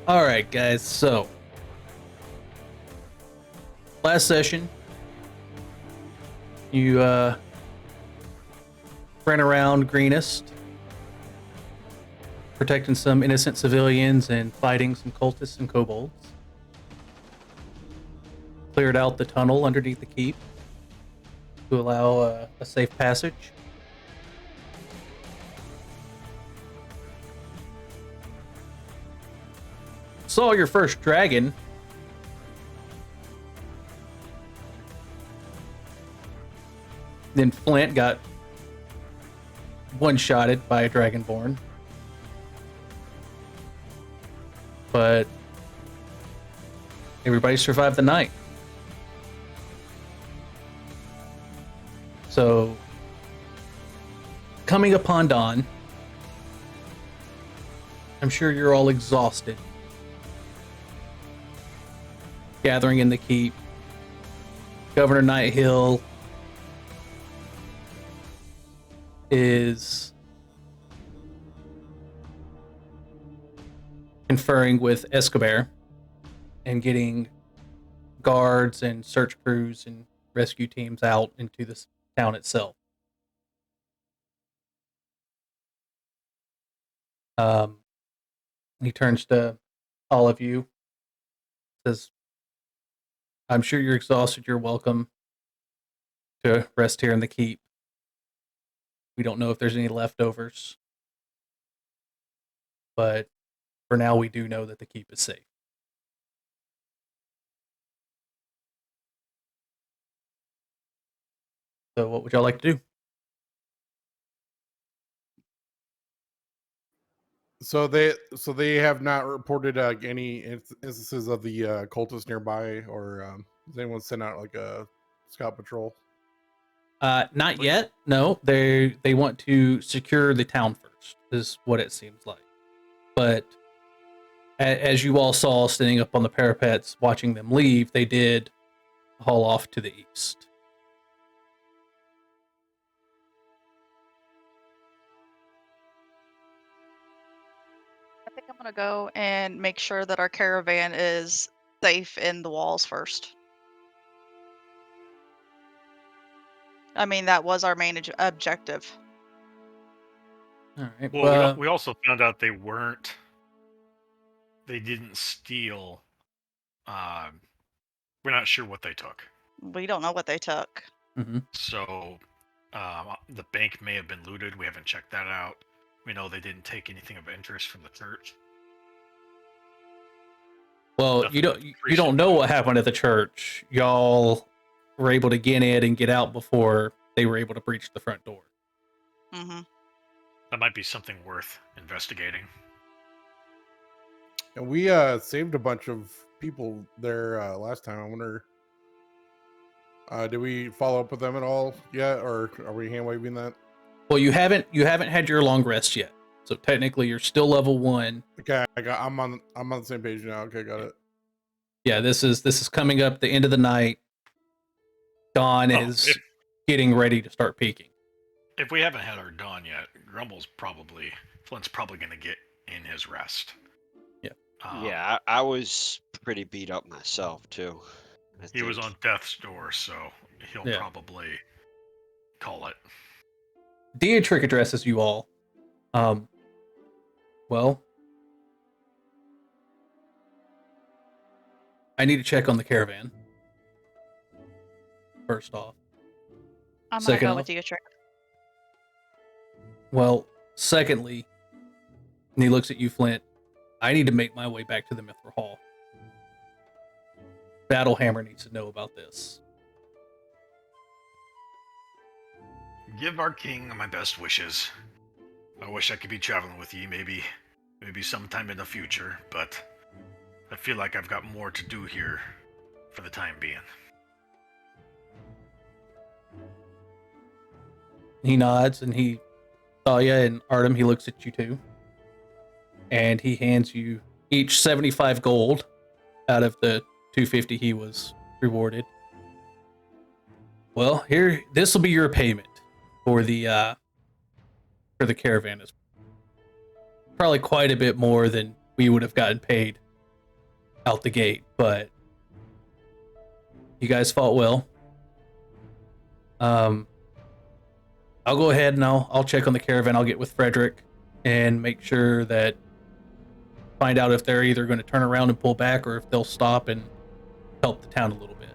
All right, guys. So, last session, you ran around Greenest, protecting some innocent civilians and fighting some cultists and kobolds. Cleared out the tunnel underneath the keep to allow a safe passage. Saw your first dragon. Then Flint got one-shotted by a dragonborn. But everybody survived the night. So, coming upon dawn, I'm sure you're all exhausted. Gathering in the keep. Governor Nighthill is conferring with Escobar and getting guards and search crews and rescue teams out into the town itself. He turns to all of you, says, I'm sure you're exhausted. You're welcome to rest here in the keep. We don't know if there's any leftovers, but for now we do know that the keep is safe. So what would y'all like to do? So they have not reported any instances of the cultists nearby, or has anyone sent out like a scout patrol? Not yet. No, they want to secure the town first, is what it seems like. But as you all saw, standing up on the parapets, watching them leave, they did haul off to the east. I think I'm gonna go and make sure that our caravan is safe in the walls first. I mean, that was our main objective. All right. Well, we also found out they didn't steal. We're not sure what they took. We don't know what they took. Mm-hmm. So the bank may have been looted. We haven't checked that out. We know they didn't take anything of interest from the church. Well, Nothing you don't know what happened at the church. Y'all were able to get in and get out before they were able to breach the front door. Mm-hmm. That might be something worth investigating. And we saved a bunch of people there last time. I wonder, did we follow up with them at all yet, or are we hand waving that? Well, you haven't had your long rest yet, so technically you're still level 1. Okay, I'm on the same page now. Okay, got it. Yeah, this is coming up the end of the night. Dawn is getting ready to start peaking. If we haven't had our dawn yet, Flint's probably going to get in his rest. Yeah. Yeah, I was pretty beat up myself too. He was on death's door, so he'll probably call it. Dietrich addresses you all. Well, I need to check on the caravan. First off. I'm gonna go with Dietrich. Well, secondly, and he looks at you, Flint, I need to make my way back to the Mithril Hall. Battlehammer needs to know about this. Give our king my best wishes. I wish I could be traveling with you, maybe sometime in the future, but I feel like I've got more to do here for the time being. He nods and he Thalia and Artem, he looks at you too. And he hands you each 75 gold out of the 250 he was rewarded. Well, here, this will be your payment for the caravan. It's probably quite a bit more than we would have gotten paid out the gate, but you guys fought well. I'll go ahead and I'll check on the caravan. I'll get with Frederick and make sure that find out if they're either going to turn around and pull back or if they'll stop and help the town a little bit.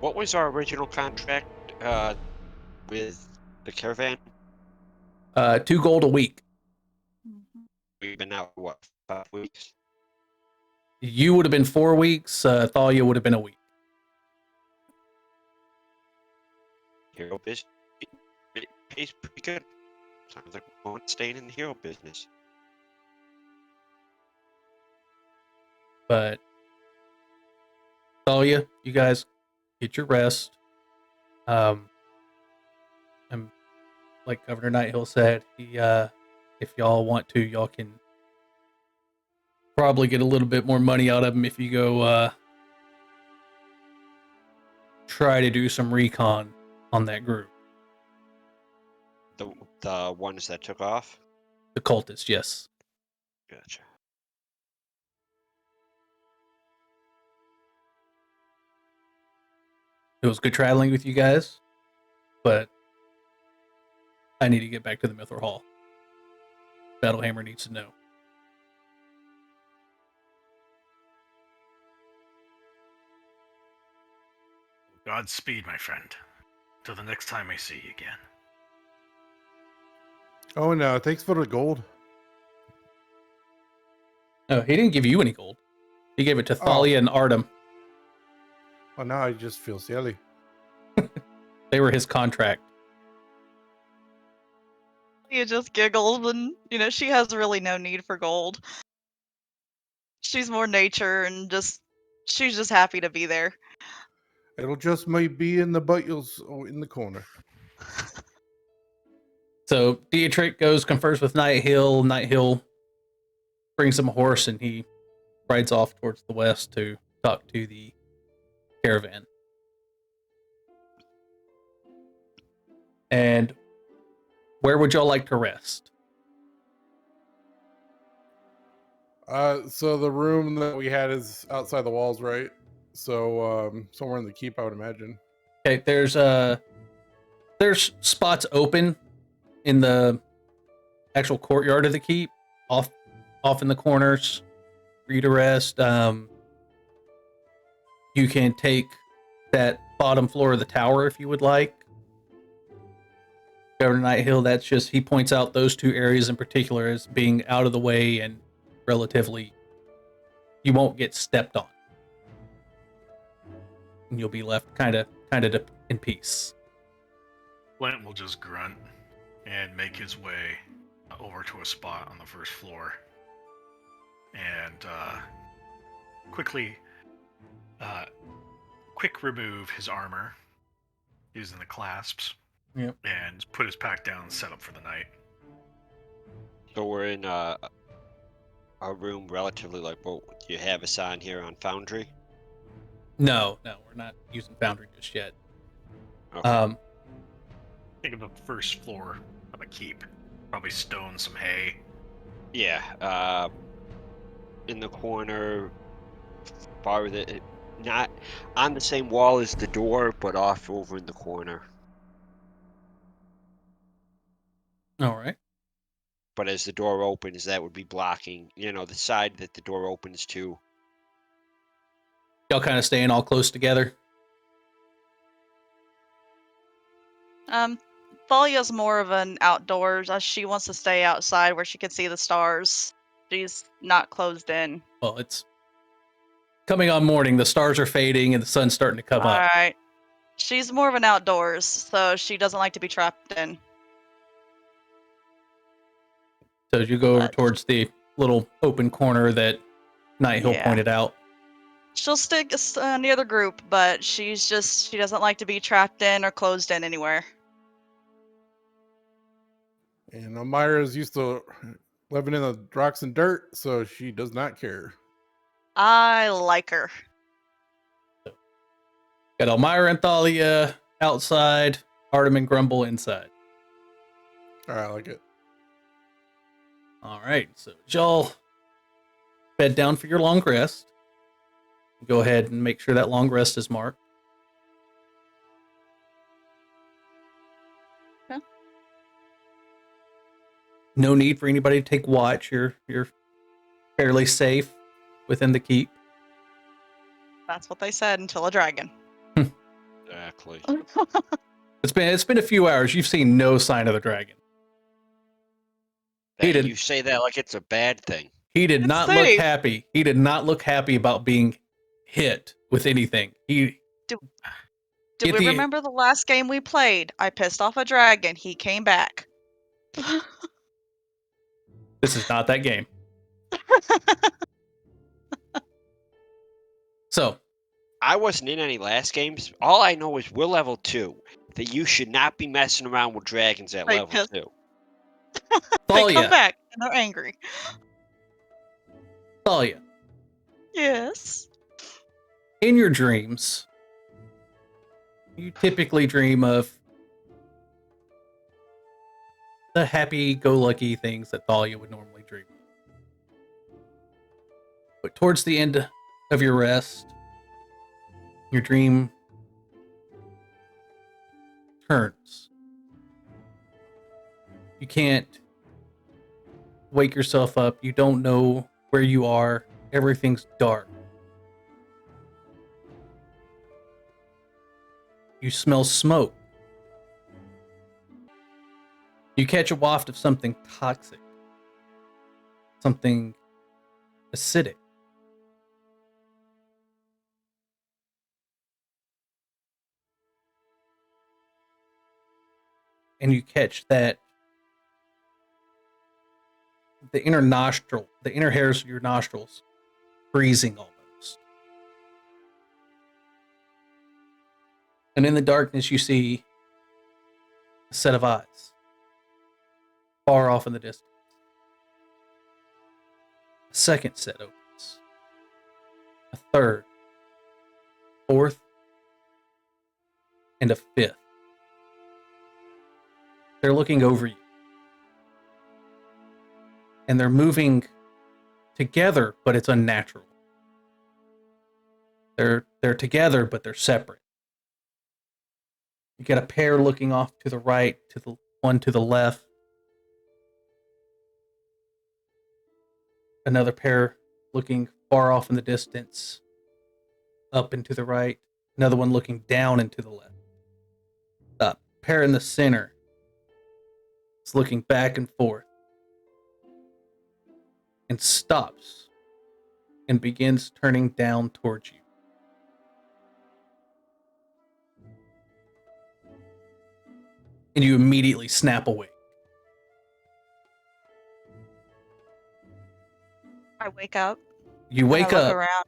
What was our original contract with the caravan? 2 gold a week. Mhm. We've been out, what, 5 weeks? You would have been 4 weeks. Thalia would have been a week. Hero business pays pretty good. Sounds like we're staying in the hero business. But Thalia, you guys get your rest. And like Governor Nighthill said, he if y'all want to, y'all can probably get a little bit more money out of him if you go try to do some recon on that group. The ones that took off? The cultists, yes. Gotcha. It was good traveling with you guys, but I need to get back to the Mithril Hall. Battlehammer needs to know. Godspeed, my friend. Till the next time I see you again. Oh, and thanks for the gold. No, he didn't give you any gold. He gave it to Thalia and Artem. Well, now I just feel silly. They were his contract. He just giggles, and she has really no need for gold. She's more nature and she's just happy to be there. It'll just might be in the butts in the corner. So Dietrich goes, confers with Nighthill. Nighthill brings him a horse, and he rides off towards the west to talk to the caravan. And where would y'all like to rest? So the room that we had is outside the walls, right? So somewhere in the keep, I would imagine. Okay, there's spots open in the actual courtyard of the keep, off in the corners for you to rest. You can take that bottom floor of the tower if you would like. Governor Nighthill, that's just, he points out those 2 areas in particular as being out of the way and relatively, you won't get stepped on. And you'll be left kind of in peace. Flint will just grunt and make his way over to a spot on the first floor and quick remove his armor using the clasps. Yep. And put his pack down and set up for the night. So we're in a room relatively like what you have assigned here on Foundry? No, we're not using Foundry just yet. Okay. Think of the first floor of a keep. Probably stone, some hay. Yeah, in the corner, not on the same wall as the door, but off over in the corner. All right. But as the door opens, that would be blocking, the side that the door opens to. Y'all kind of staying all close together. Thalia's more of an outdoors. She wants to stay outside where she can see the stars. She's not closed in. Well, it's coming on morning. The stars are fading and the sun's starting to come up. Alright. She's more of an outdoors, so she doesn't like to be trapped in. So you go over But- towards the little open corner that Nighthill Yeah. pointed out. She'll stick near the group, but she doesn't like to be trapped in or closed in anywhere. And Elmira's used to living in the rocks and dirt, so she does not care. I like her. Got Elmira and Thalia outside, Artem and Grumble inside. All right, I like it. All right, so y'all bed down for your long rest. Go ahead and make sure that long rest is marked. Okay. No need for anybody to take watch. You're fairly safe within the keep. That's what they said until a dragon. Exactly. It's been a few hours. You've seen no sign of the dragon. He Hey, did- you say that like it's a bad thing. He did It's not look safe. happy. He did not look happy about being hit with anything. Did At we the- remember the last game we played? I pissed off a dragon. He came back. This is not that game. So, I wasn't in any last games. All I know is we're level 2. That you should not be messing around with dragons at They level pissed- 2. They come Thalia, back and they're angry. Thalia, Yes. in your dreams, you typically dream of the happy-go-lucky things that Thalia would normally dream of. But towards the end of your rest, your dream turns. You can't wake yourself up. You don't know where you are. Everything's dark. You smell smoke. You catch a waft of something toxic, something acidic. And you catch that the inner hairs of your nostrils freezing almost. And in the darkness, you see a set of eyes far off in the distance. A second set opens. A third, fourth, and a fifth. They're looking over you. And they're moving together, but it's unnatural. They're together, but they're separate. You get a pair looking off to the right, to the one to the left. Another pair looking far off in the distance, up and to the right. Another one looking down and to the left. The pair in the center is looking back and forth and stops and begins turning down towards you. And you immediately snap awake. I wake up. You wake and I look up. around,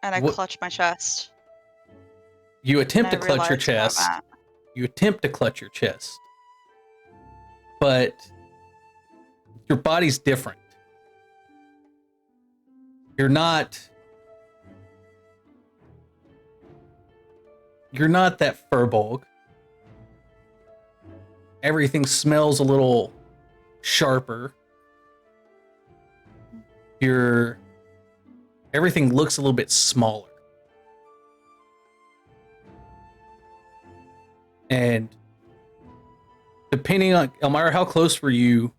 and I What- clutch my chest. You attempt to and I clutch your realize where I'm chest. at. You attempt to clutch your chest. But your body's different. You're not that furbog. Everything smells a little sharper. Everything looks a little bit smaller. And depending on Elmira, how close were you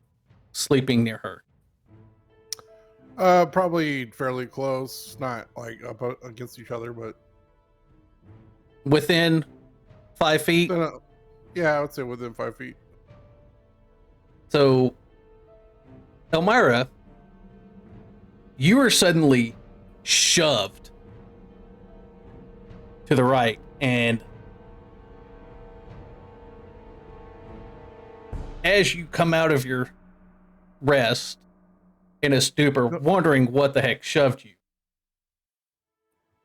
sleeping near her? Probably fairly close, not like up against each other, but Within 5 feet? yeah, I would say within 5 feet. So, Elmira, you are suddenly shoved to the right, and as you come out of your rest in a stupor, wondering what the heck shoved you,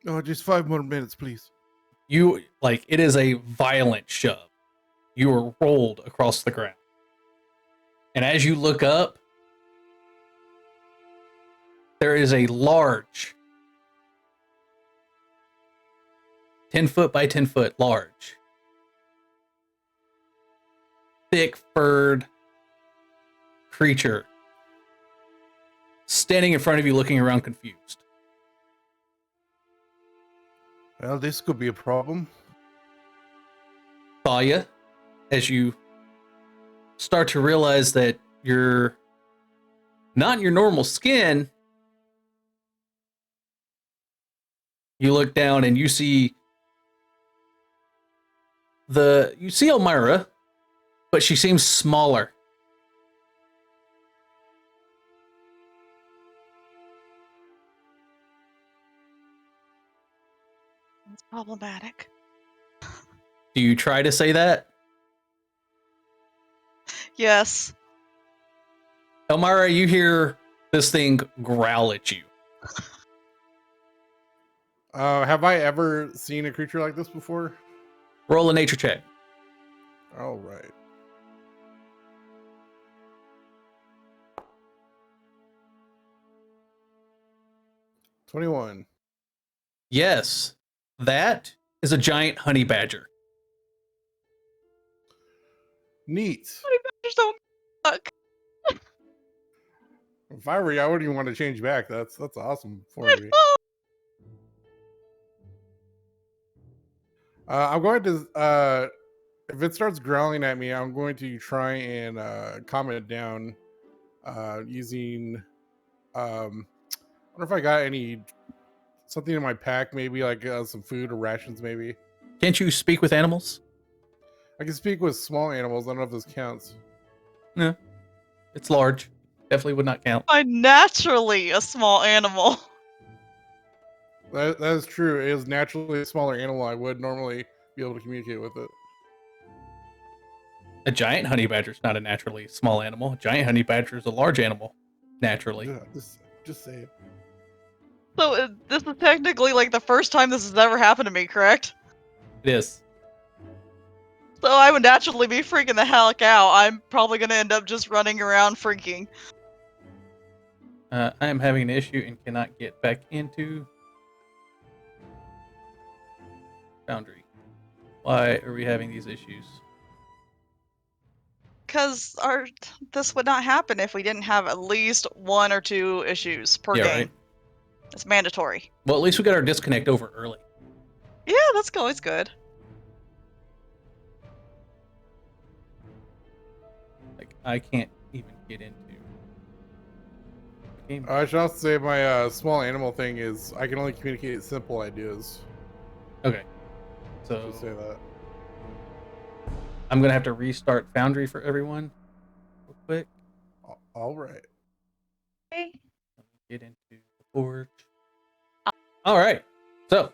Oh, just 5 more minutes, please. it is a violent shove. You are rolled across the ground. And as you look up, there is a large 10 foot by 10 foot large, thick furred creature standing in front of you, looking around confused. Well, this could be a problem. Thalia, as you start to realize that you're not in your normal skin, you look down and you see Elmira, but she seems smaller. It's problematic. Do you try to say that? Yes. Elmira, you hear this thing growl at you. Have I ever seen a creature like this before? Roll a nature check. All right. $21. Yes, that is a giant honey badger. Neat. Honey badgers don't suck. If I were you, I wouldn't even want to change back. That's awesome for me. I'm going to if it starts growling at me, I'm going to try and calm it down using I wonder if I got something in my pack, maybe like some food or rations, maybe. Can't you speak with animals? I can speak with small animals. I don't know if this counts. No, it's large. Definitely would not count. I'm naturally a small animal. That is true. It is naturally a smaller animal. I would normally be able to communicate with it. A giant honey badger is not a naturally small animal. A giant honey badger is a large animal, naturally. Yeah, just say it. So this is technically like the first time this has ever happened to me, correct? It is. So I would naturally be freaking the heck out. I'm probably gonna end up just running around freaking. I am having an issue and cannot get back into Foundry. Why are we having these issues? Because this would not happen if we didn't have at least 1 or 2 issues per Yeah, game. right. It's mandatory. Well, at least we got our disconnect over early. Yeah, that's always good. Like, I can't even get into the game. I should also say my small animal thing is I can only communicate simple ideas. Okay. So Just say that. I'm going to have to restart Foundry for everyone real quick. All right. Okay. Get into the forge. All right. So,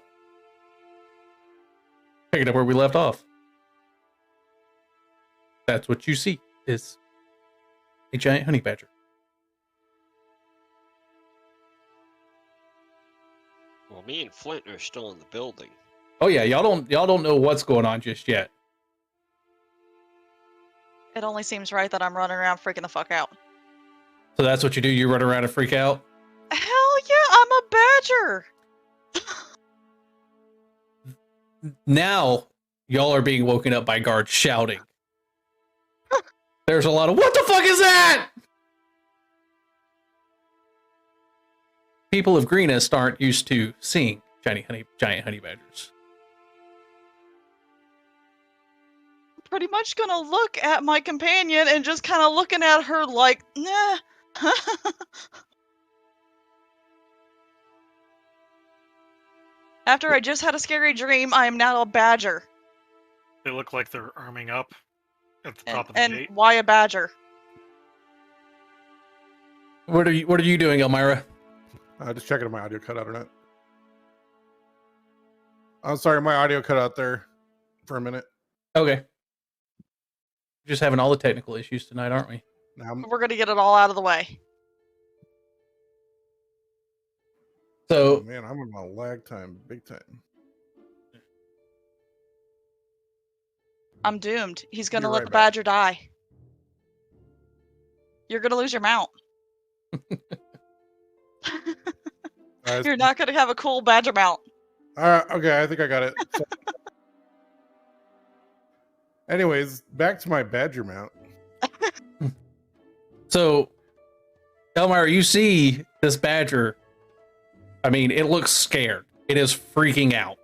picking up where we left off. That's what you see is a giant honey badger. Well, me and Flint are still in the building. Oh yeah, y'all don't know what's going on just yet. It only seems right that I'm running around freaking the fuck out. So that's what you do. You run around and freak out. Hell yeah, I'm a badger. Now y'all are being woken up by guards shouting. There's a lot of what the fuck is that? People of Greenest aren't used to seeing giant honey badgers. Pretty much gonna look at my companion and just kind of looking at her like, nah. After I just had a scary dream, I am now a badger. They look like they're arming up at the And, top of the and gate. why a badger? What are you doing, Elmira? Just checking if my audio cut out or not. I'm sorry, my audio cut out there for a minute. Okay. Just having all the technical issues tonight, aren't we? Now We're gonna get it all out of the way. So man, I'm in my lag time, big time. I'm doomed. He's gonna Be let right the back. badger die. You're gonna lose your mount. You're not gonna have a cool badger mount. Okay, I think I got it. So, anyways, back to my badger mount. So Elmire, you see this badger. I mean, it looks scared. It is freaking out.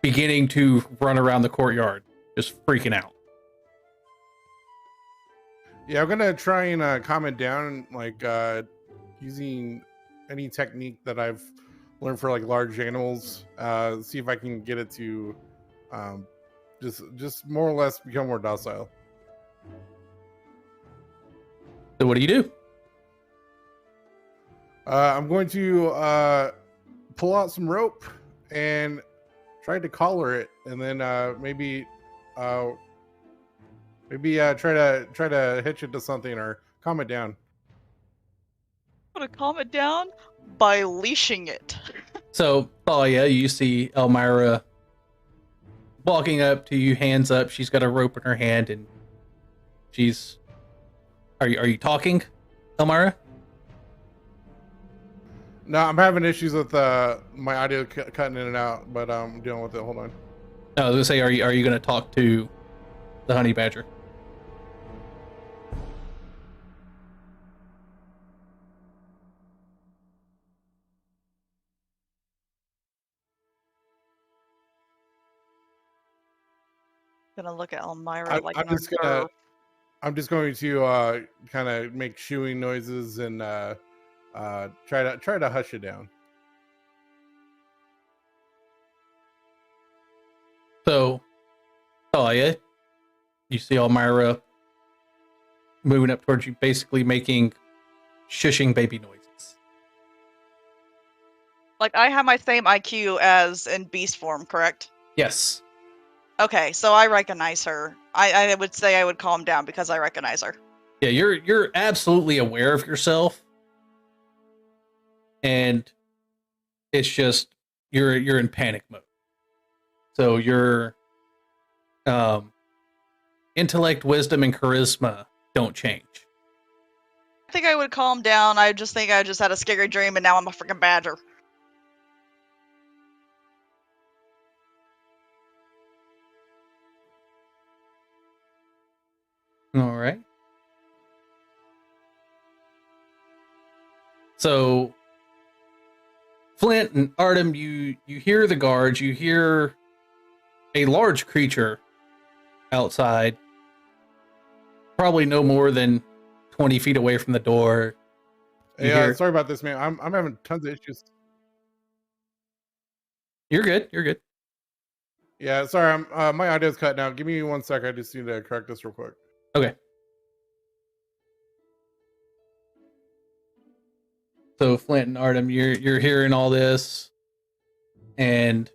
Beginning to run around the courtyard, just freaking out. Yeah, I'm gonna try and calm it down, like using any technique that I've learned for like large animals. See if I can get it to um, just more or less become more docile. So what do you do? I'm going to pull out some rope and try to collar it, and then maybe try to hitch it to something or calm it down. I'm gonna calm it down by leashing it. So, Thalia, you see Elmira walking up to you, hands up. She's got a rope in her hand, and she's. Are you talking, Elmira? No, I'm having issues with my audio cutting in and out, but I'm dealing with it. Hold on. No, I was gonna say, are you gonna talk to the honey badger? Gonna look at Elmira like I'm an just gonna observer. I'm just going to kind of make shooing noises and try to hush it down. So, Thalia, you see Elmira moving up towards you, basically making shushing baby noises. Like I have my same IQ as in beast form, correct? Yes. Okay, so I recognize her. I would say I would calm down because I recognize her. Yeah, you're absolutely aware of yourself, and it's just you're in panic mode. So your intellect, wisdom, and charisma don't change. I think I would calm down. I just think I just had a scary dream and now I'm a freaking badger. All right. So, Flint and Artem, you hear the guards. You hear a large creature outside, probably no more than 20 feet away from the door. You Yeah, hear- sorry about this, man. I'm having tons of issues. You're good. You're good. Yeah, sorry. My audio's cutting out. Give me 1 sec. I just need to correct this real quick. Okay. So Flint and Artem, you're hearing all this, and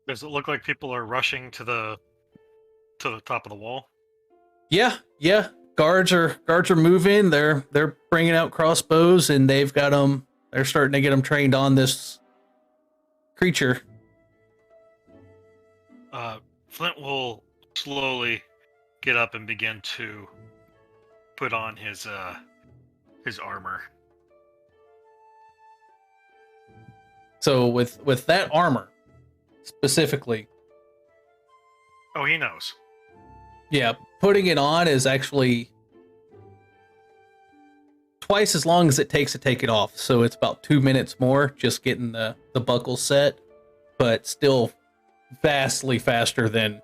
Does it look like people are rushing to the top of the wall? yeah, guards are moving. They're bringing out crossbows, and they've got them. They're starting to get them trained on this creature. Flint will slowly get up and begin to put on his armor. So with that armor specifically, Oh, he knows. yeah, putting it on is actually twice as long as it takes to take it off. So it's about 2 minutes more just getting the buckle set, but still vastly faster than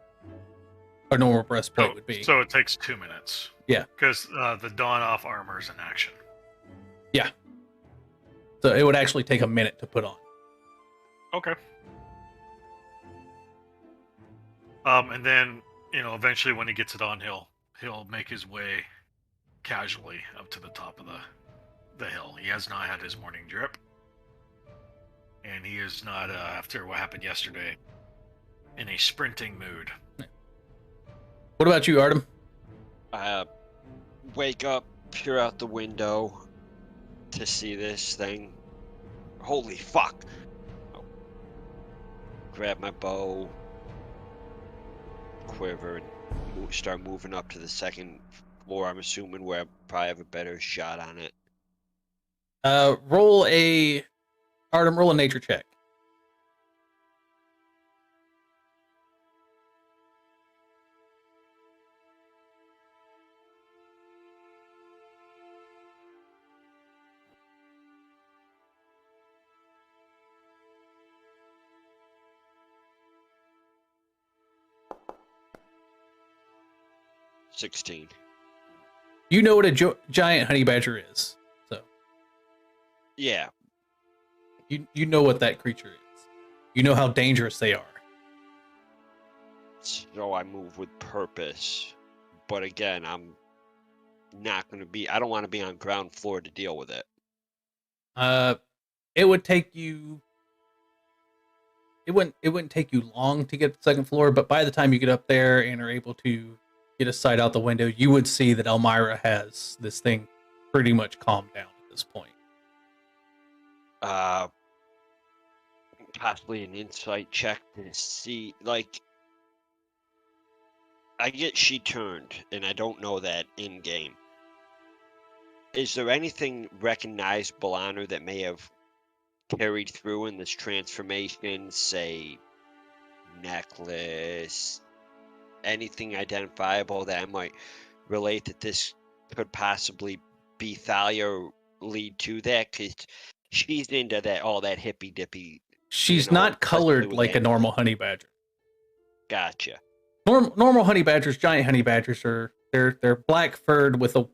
a normal breastplate would be. So it takes 2 minutes. Yeah. Because the dawn off armor is in action. So it would actually take a minute to put on. Okay. And then, eventually when he gets it on, he'll make his way casually up to the top of the hill. He has not had his morning drip. And he is not, after what happened yesterday, in a sprinting mood. What about you, Artem? Wake up, peer out the window to see this thing. Holy fuck! Grab my bow, quiver, and start moving up to the second floor. I'm assuming where I probably have a better shot on it. Roll a nature check. 16. You know what a giant honey badger is, so Yeah. you know what that creature is. You know how dangerous they are. So I move with purpose. But again, I'm not going to be... I don't want to be on ground floor to deal with it. It would take you. It wouldn't take you long to get to the second floor, but by the time you get up there and are able to get a sight out the window, you would see that Elmira has this thing pretty much calmed down at this point. Possibly an insight check to see, like, I get she turned, and I don't know that in game. Is there anything recognizable on her that may have carried through in this transformation? Say, necklace, anything identifiable that I might relate that this could possibly be Thalia or lead to that? Because she's into that, all that hippy dippy. She's You know, not especially colored with like a that. normal honey badger. Gotcha. Normal honey badgers, giant honey badgers they're black furred with a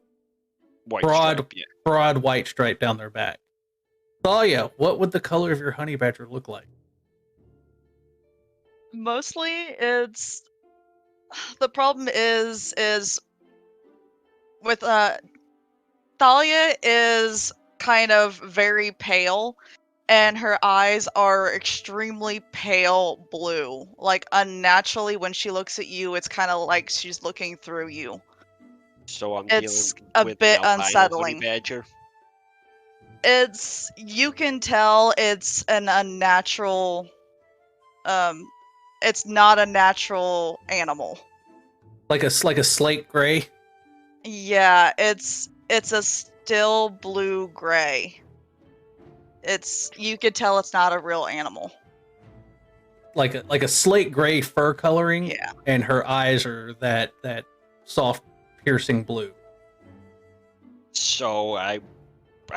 White broad stripe, yeah. broad white stripe down their back. Thalia, what would the color of your honey badger look like? Mostly, it's the problem is with Thalia is kind of very pale, and her eyes are extremely pale blue. Like unnaturally, when she looks at you, it's kind of like she's looking through you. So I'm It's dealing a with bit an albino honey unsettling. badger. You can tell it's an unnatural. It's not a natural animal. Like a slate gray? Yeah, it's a still blue gray. You could tell it's not a real animal. Like a slate gray fur coloring, Yeah. and her eyes are that soft piercing blue. So I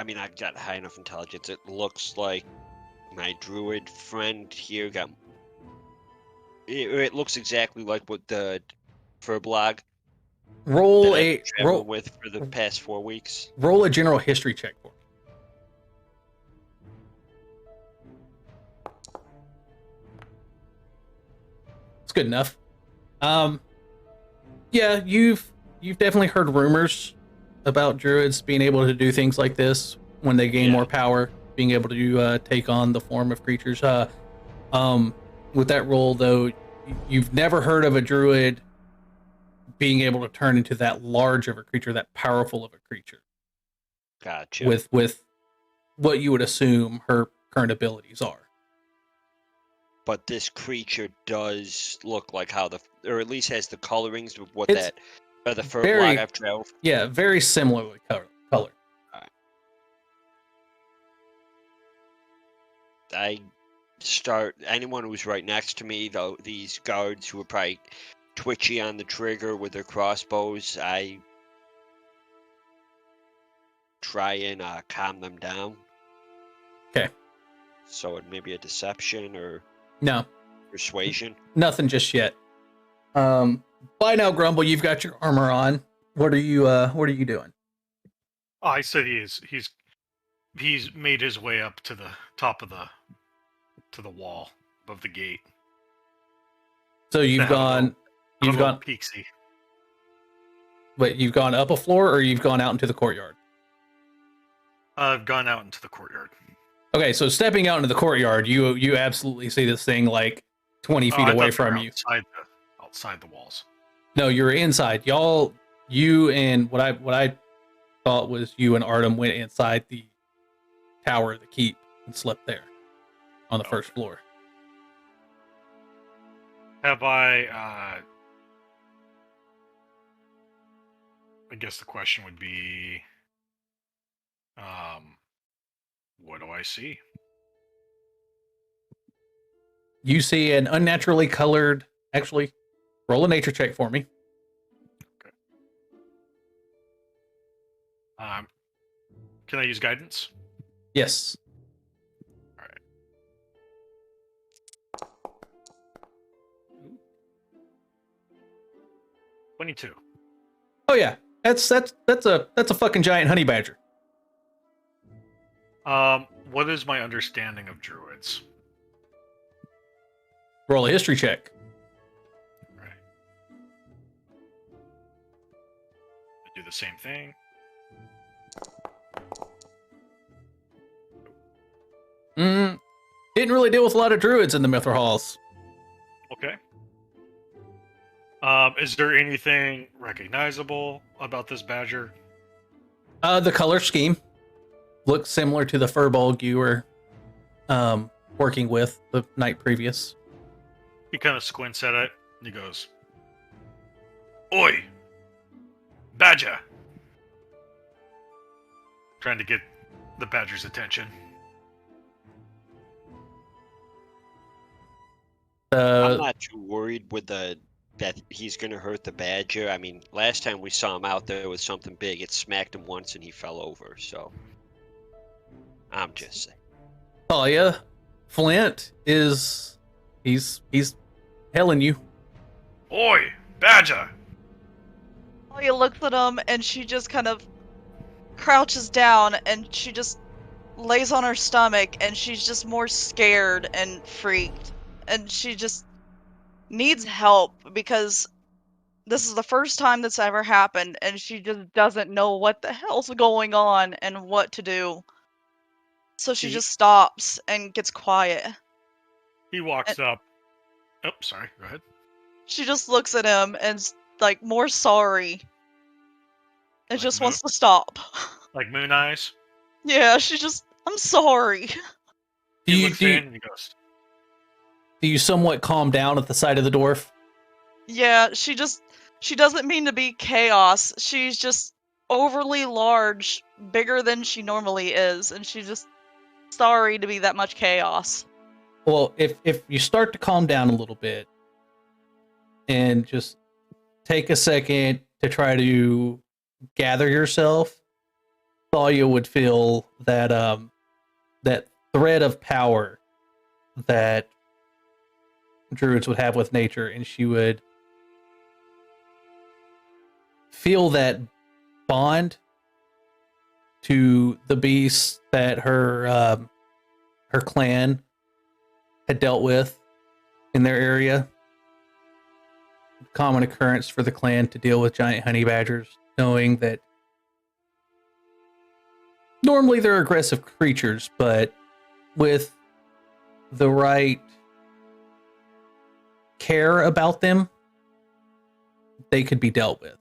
mean, I've got high enough intelligence. It looks like my druid friend here got. It looks exactly like what the Furblog Roll that I've a been traveling roll, with for the past 4 weeks. roll a general history check for me. It's good enough. Yeah, you've definitely heard rumors about druids being able to do things like this when they gain Yeah. more power, being able to take on the form of creatures. With that roll though, you've never heard of a druid being able to turn into that large of a creature, that powerful of a creature, Gotcha. with what you would assume her current abilities are. But this creature does look like how or at least has the colorings of what It's the Furblog very- I've traveled. Yeah, very similarly colored. I start anyone who's right next to me, though these guards who are probably twitchy on the trigger with their crossbows, I try and calm them down. Okay. So it may be a deception or No, persuasion. nothing just yet. By now, Grumble, you've got your armor on. What are you doing? Oh, I said he's made his way up to the top of the wall above the gate. So you've have a gone, Have a little peeksy. wait, you've gone up a floor, or you've gone out into the courtyard? I've gone out into the courtyard. Okay, so stepping out into the courtyard, you absolutely see this thing like 20 feet I away thought they were from you. outside the walls. No, you're inside. You and what I thought was you and Artem went inside the tower of the keep and slept there on the first floor. Have I guess the question would be, what do I see? You see an unnaturally colored. Actually, roll a nature check for me. Can I use guidance? Yes. All right. 22. Oh yeah, that's a fucking giant honey badger. What is my understanding of druids? Roll a history check. Right. I do the same thing. Didn't really deal with a lot of druids in the Mithril Halls. Okay. Is there anything recognizable about this badger? The color scheme looks similar to the furbolg you were working with the night previous. He kind of squints at it and he goes, "Oi, badger!" Trying to get the badger's attention. I'm not too worried with that he's going to hurt the badger. I mean, last time we saw him out there with something big, it smacked him once and he fell over. So I'm just saying. Oh yeah, Flint is he's helling you. "Oi, badger!" Talia looks at him and she just kind of crouches down and she just lays on her stomach and she's just more scared and freaked. And she just needs help because this is the first time that's ever happened and she just doesn't know what the hell's going on and what to do. So she just stops and gets quiet. He walks up. Oh, sorry. Go ahead. She just looks at him and's like more sorry. And Like just Moon? wants to stop. Like Moon Eyes. Yeah, she just, I'm sorry. He looks in and he goes, Do you somewhat calm down at the sight of the dwarf? Yeah, she doesn't mean to be chaos. She's just overly large, bigger than she normally is, and she's just sorry to be that much chaos. Well, if you start to calm down a little bit and just take a second to try to gather yourself, Thalia would feel that that thread of power that druids would have with nature, and she would feel that bond to the beasts that her clan had dealt with in their area. Common occurrence for the clan to deal with giant honey badgers, knowing that normally they're aggressive creatures, but with the right care about them, they could be dealt with.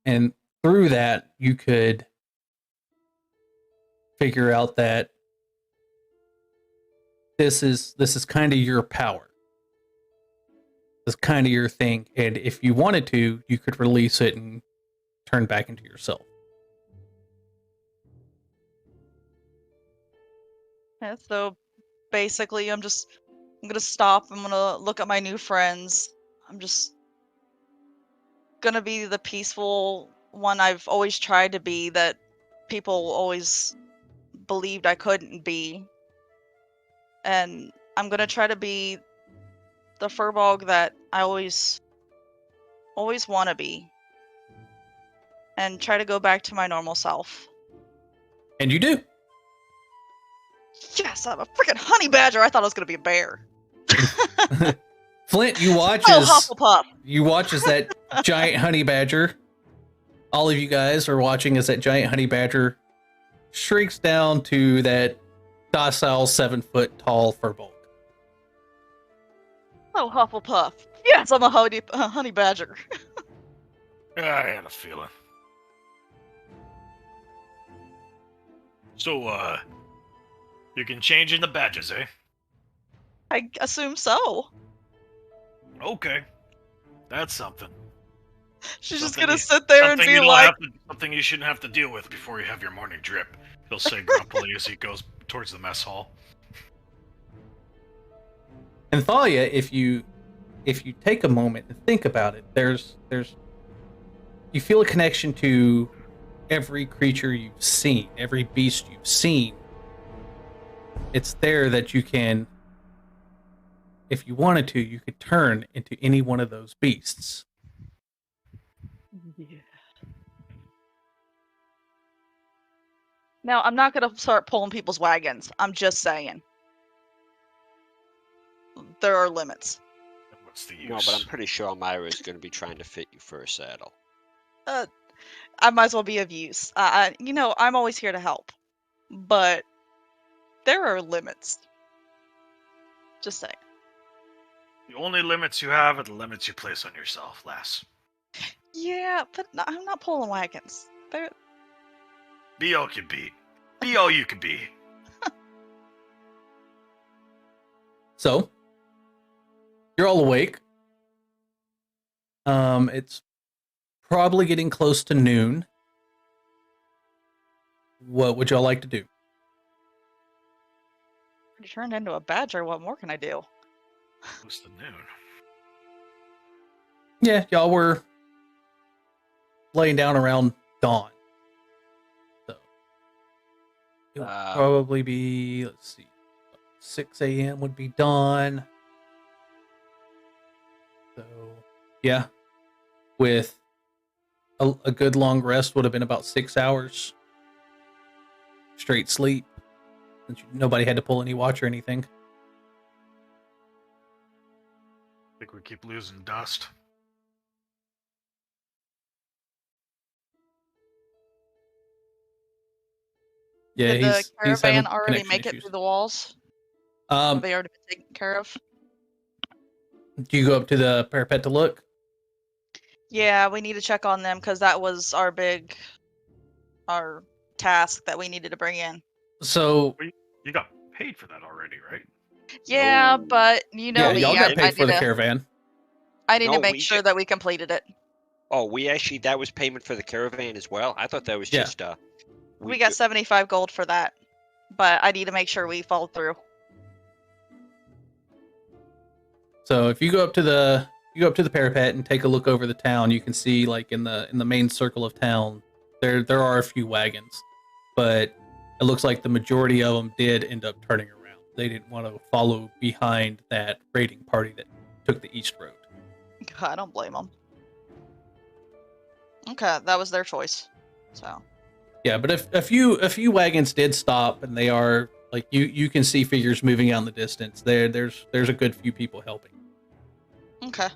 And through that, you could figure out that this is kind of your power. This is kind of your thing. And if you wanted to, you could release it and turn back into yourself. Yeah, so basically I'm gonna stop, I'm gonna look at my new friends. I'm just gonna be the peaceful one I've always tried to be, that people always believed I couldn't be. And I'm gonna try to be the furbog that I always want to be. And try to go back to my normal self. And you do. Yes, I'm a freaking honey badger. I thought I was gonna be a bear. Flint, you watch Oh, as Hufflepuff. that giant honey badger. All of you guys are watching as that giant honey badger shrinks down to that docile 7-foot tall furbolg. Oh, Hufflepuff. Yes, I'm a honey badger. I had a feeling. So, you can change into badges, eh? I assume so. Okay. That's something. She's just Something gonna you- sit there and something be you don't like, have to- something you shouldn't have to deal with before you have your morning drip. He'll say grumpily as he goes towards the mess hall. And Thalia, if you take a moment and think about it, there's you feel a connection to every creature you've seen, every beast you've seen. It's there that you can, if you wanted to, you could turn into any one of those beasts. yeah. Now, I'm not gonna start pulling people's wagons. I'm just saying. There are limits. What's the use? No, but I'm pretty sure Myra is going to be trying to fit you for a saddle. I might as well be of use. I'm always here to help. But there are limits. Just saying. The only limits you have are the limits you place on yourself, lass. Yeah, but I'm not pulling wagons. Be all you can be. Be all you can be. So, you're all awake. It's probably getting close to noon. What would y'all like to do? You turned into a badger. What more can I do? Close to noon. Yeah, y'all were laying down around dawn. So, it would probably be, let's see, 6 a.m. would be dawn. So, yeah, with a good long rest would have been about 6 hours straight sleep, since nobody had to pull any watch or anything. I think we keep losing dust. Yeah, Did the he's caravan having already connection make it issues. through the walls? Have Um, they already been taken care of? do you go up to the parapet to look? Yeah, we need to check on them because that was our task that we needed to bring in. So, You got paid for that already, right? Yeah, No. but yeah, me, y'all got paid for the to, caravan. I need No, to make we sure that we completed it. Oh, that was payment for the caravan as well? I thought that was Yeah. just, We got 75 gold for that, but I need to make sure we follow through. So if you go up to the parapet and take a look over the town, you can see, like, in the main circle of town, there are a few wagons, but it looks like the majority of them did end up turning around. They didn't want to follow behind that raiding party that took the east road. I don't blame them. Okay, that was their choice. So Yeah, but if a few wagons did stop, and they are, like, you can see figures moving out in the distance. There's a good few people helping. okay.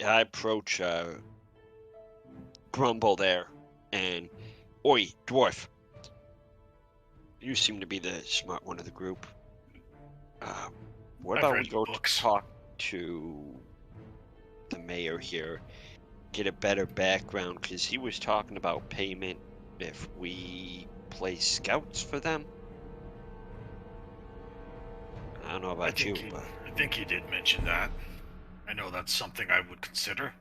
I approach Grumble there, and oi, dwarf. You seem to be the smart one of the group. What I've about read we the go books. talk to the mayor here, get a better background, because he was talking about payment if we play scouts for them. I don't know about you, but I think he did mention that. I know that's something I would consider.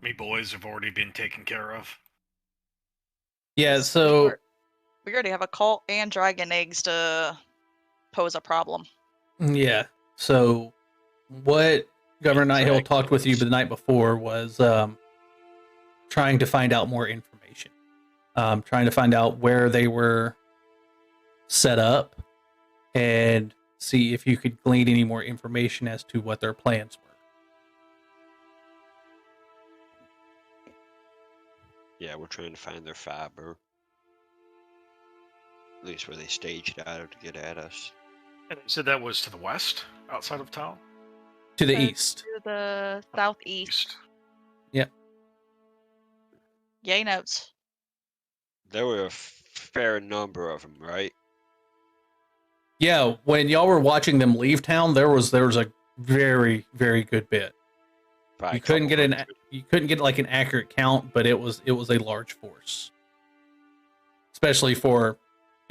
Me boys have already been taken care of. Yeah, so We already have a cult and dragon eggs to pose a problem. yeah, so what Governor Nighthill talked with you the night before was trying to find out more information, trying to find out where they were set up, and see if you could glean any more information as to what their plans were. yeah, we're trying to find their fiber. At least where they staged out to get at us. And you said that was to the west, outside of town? To the east. To the southeast. East. Yep. Yay notes. There were a fair number of them, right? Yeah, when y'all were watching them leave town, there was a very, very good bit. Probably You couldn't couple get like an accurate count, but it was a large force, especially for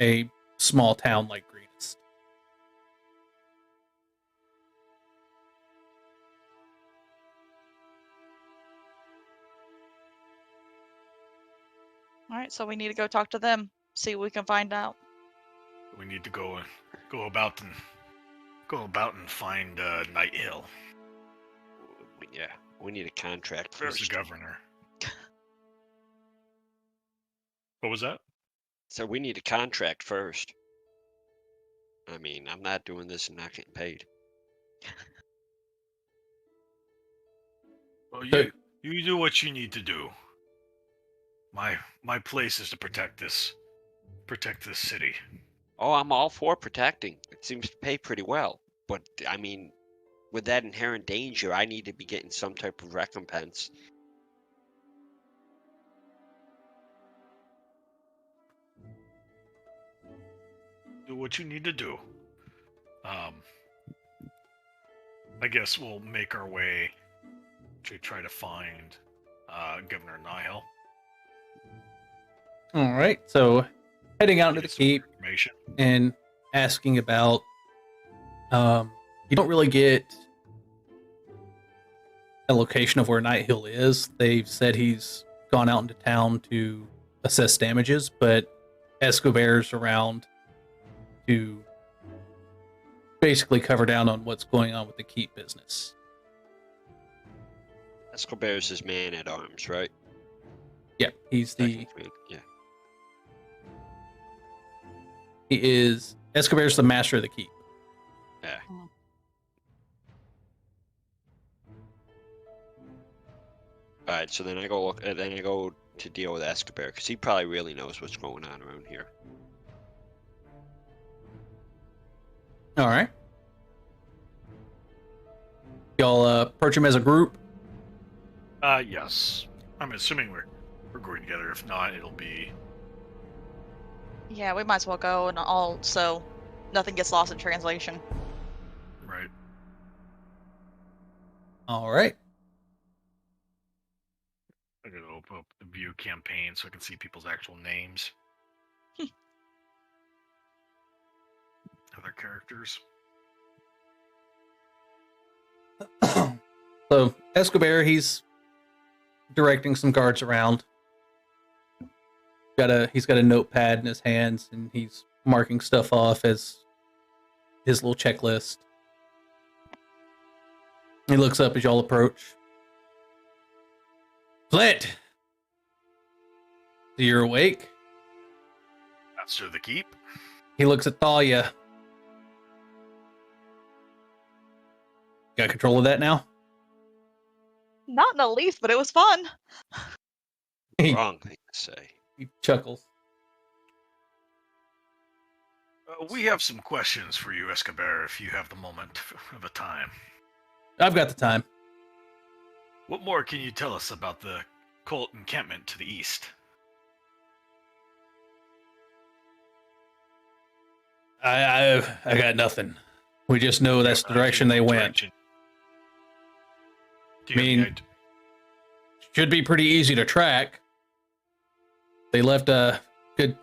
a small town like Greenest. All right, so we need to go talk to them, see what we can find out. We need to go about and find Night Hill. Yeah, we need a contract Where's first. the governor? What was that? So we need a contract first. I mean, I'm not doing this and not getting paid. Well, So- you do what you need to do. My place is to protect this city. Oh, I'm all for protecting. It seems to pay pretty well. But, I mean, with that inherent danger, I need to be getting some type of recompense. Do what you need to do. I guess we'll make our way to try to find Governor Nihil. All right. So heading out into Get the some more keep information. and asking about. You don't really get a location of where Night Hill is. They've said he's gone out into town to assess damages, but Escobar's around to basically cover down on what's going on with the keep business. Escobar's his man at arms, right? Yeah, he's the Technically, yeah. he is Escobar's the master of the keep. Yeah. All right, so then I go look. Then I go to deal with Escobar because he probably really knows what's going on around here. All right. Y'all approach him as a group. Yes. I'm assuming we're going together. If not, it'll be Yeah, we might as well go, and all so nothing gets lost in translation. right. All right. I'm gonna open up the view campaign so I can see people's actual names. Other characters. So Escobar, he's directing some guards around. He's got a notepad in his hands, and he's marking stuff off as his little checklist. He looks up as y'all approach. Flint, so you're awake? Master of the keep. He looks at Thalia. Got control of that now? Not in the least, but it was fun. He, Wrong thing to say. he chuckles. We have some questions for you, Escobar, if you have the moment of a time. I've got the time. What more can you tell us about the cult encampment to the east? I got nothing. We just know that's the direction they went. Do you have any Mean- idea- Should be pretty easy to track. They left a good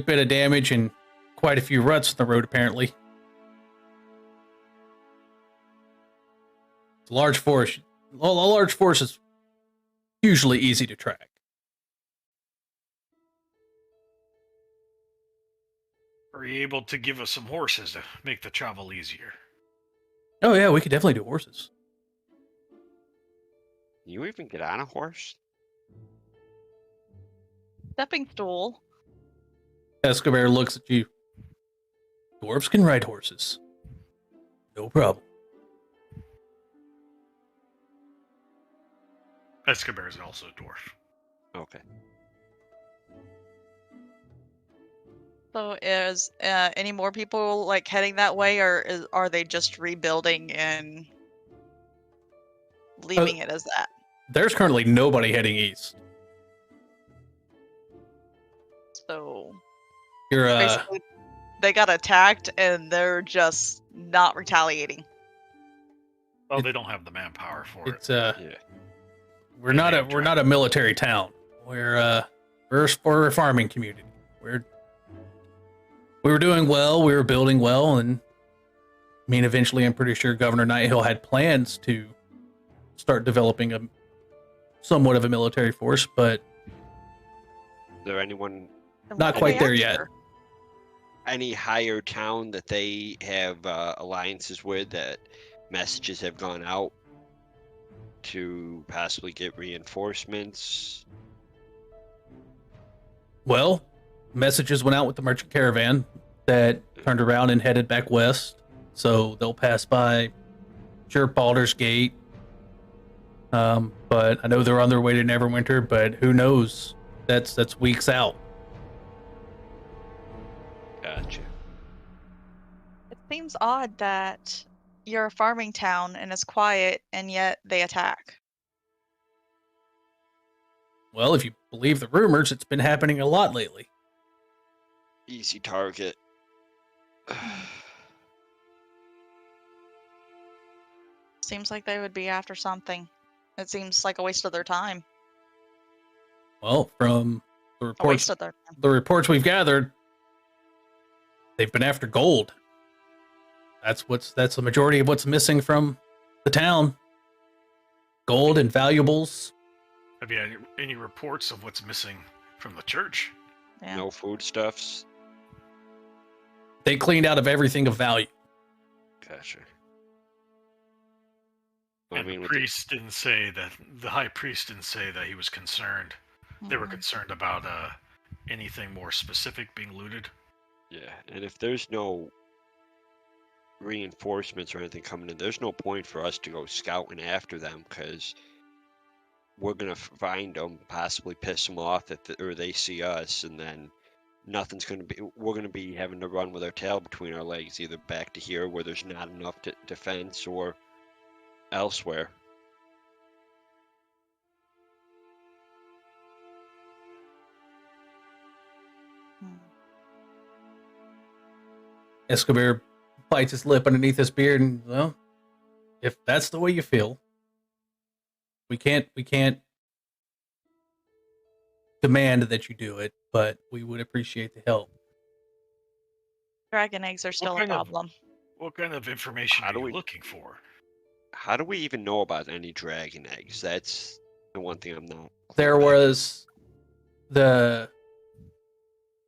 bit of damage and quite a few ruts in the road, apparently. It's a large force. A large force is usually easy to track. Are you able to give us some horses to make the travel easier? Oh yeah, we could definitely do horses. You even get on a horse? Stepping stool. Escobar looks at you. Dwarves can ride horses. No problem. Escobar is also a dwarf. Okay. So is any more people like heading that way, or are they just rebuilding and leaving it as that? There's currently nobody heading east. So You're basically, they got attacked and they're just not retaliating. Oh, they don't have the manpower for it. it's Yeah. we're not a military town. We're a farming community. We were doing well, we were building well, and I mean eventually I'm pretty sure Governor Nighthill had plans to start developing a somewhat of a military force, but Is there anyone, Then Not what are quite they there yet. after? any higher town that they have alliances with that messages have gone out to possibly get reinforcements? well, messages went out with the merchant caravan that turned around and headed back west. So they'll pass by sure Baldur's Gate, But I know they're on their way to Neverwinter, but who knows? That's weeks out. Gotcha. It seems odd that you're a farming town and it's quiet, and yet they attack. Well, if you believe the rumors, it's been happening a lot lately. Easy target. Seems like they would be after something. It seems like a waste of their time. Well, from the A waste of their time. reports we've gathered, they've been after gold. That's the majority of what's missing from the town. Gold and valuables. Have you had any reports of what's missing from the church? Yeah. No foodstuffs. They cleaned out of everything of value. Gotcha. And the priest didn't say that. The high priest didn't say that he was concerned. They were concerned about anything more specific being looted. Yeah, and if there's no reinforcements or anything coming in, there's no point for us to go scouting after them, because we're gonna find them, possibly piss them off, or they see us, and then nothing's gonna be. We're gonna be having to run with our tail between our legs, either back to here where there's not enough defense, or elsewhere. Escobar bites his lip underneath his beard, and well, if that's the way you feel, we can't demand that you do it, but we would appreciate the help. Dragon eggs are still a problem. What kind of information are you looking for? How do we even know about any dragon eggs? That's the one thing I'm not. There was the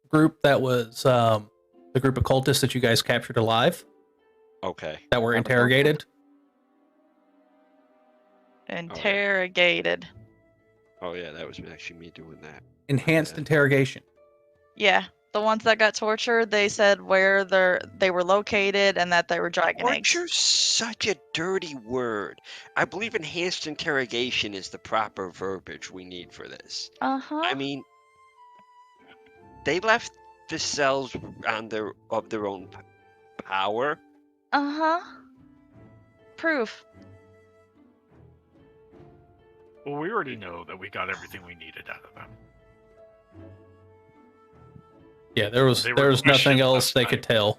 group that was the group of cultists that you guys captured alive. Okay. That were interrogated. Interrogated. Oh yeah, that was actually me doing that. Enhanced interrogation. Yeah, the ones that got tortured, they said where they were located and that they were dragon eggs. Torture's such a dirty word. I believe enhanced interrogation is the proper verbiage we need for this. I mean, they left the cells of their own power. Proof. Well, we already know that we got everything we needed out of them. Yeah, there was nothing else they could tell.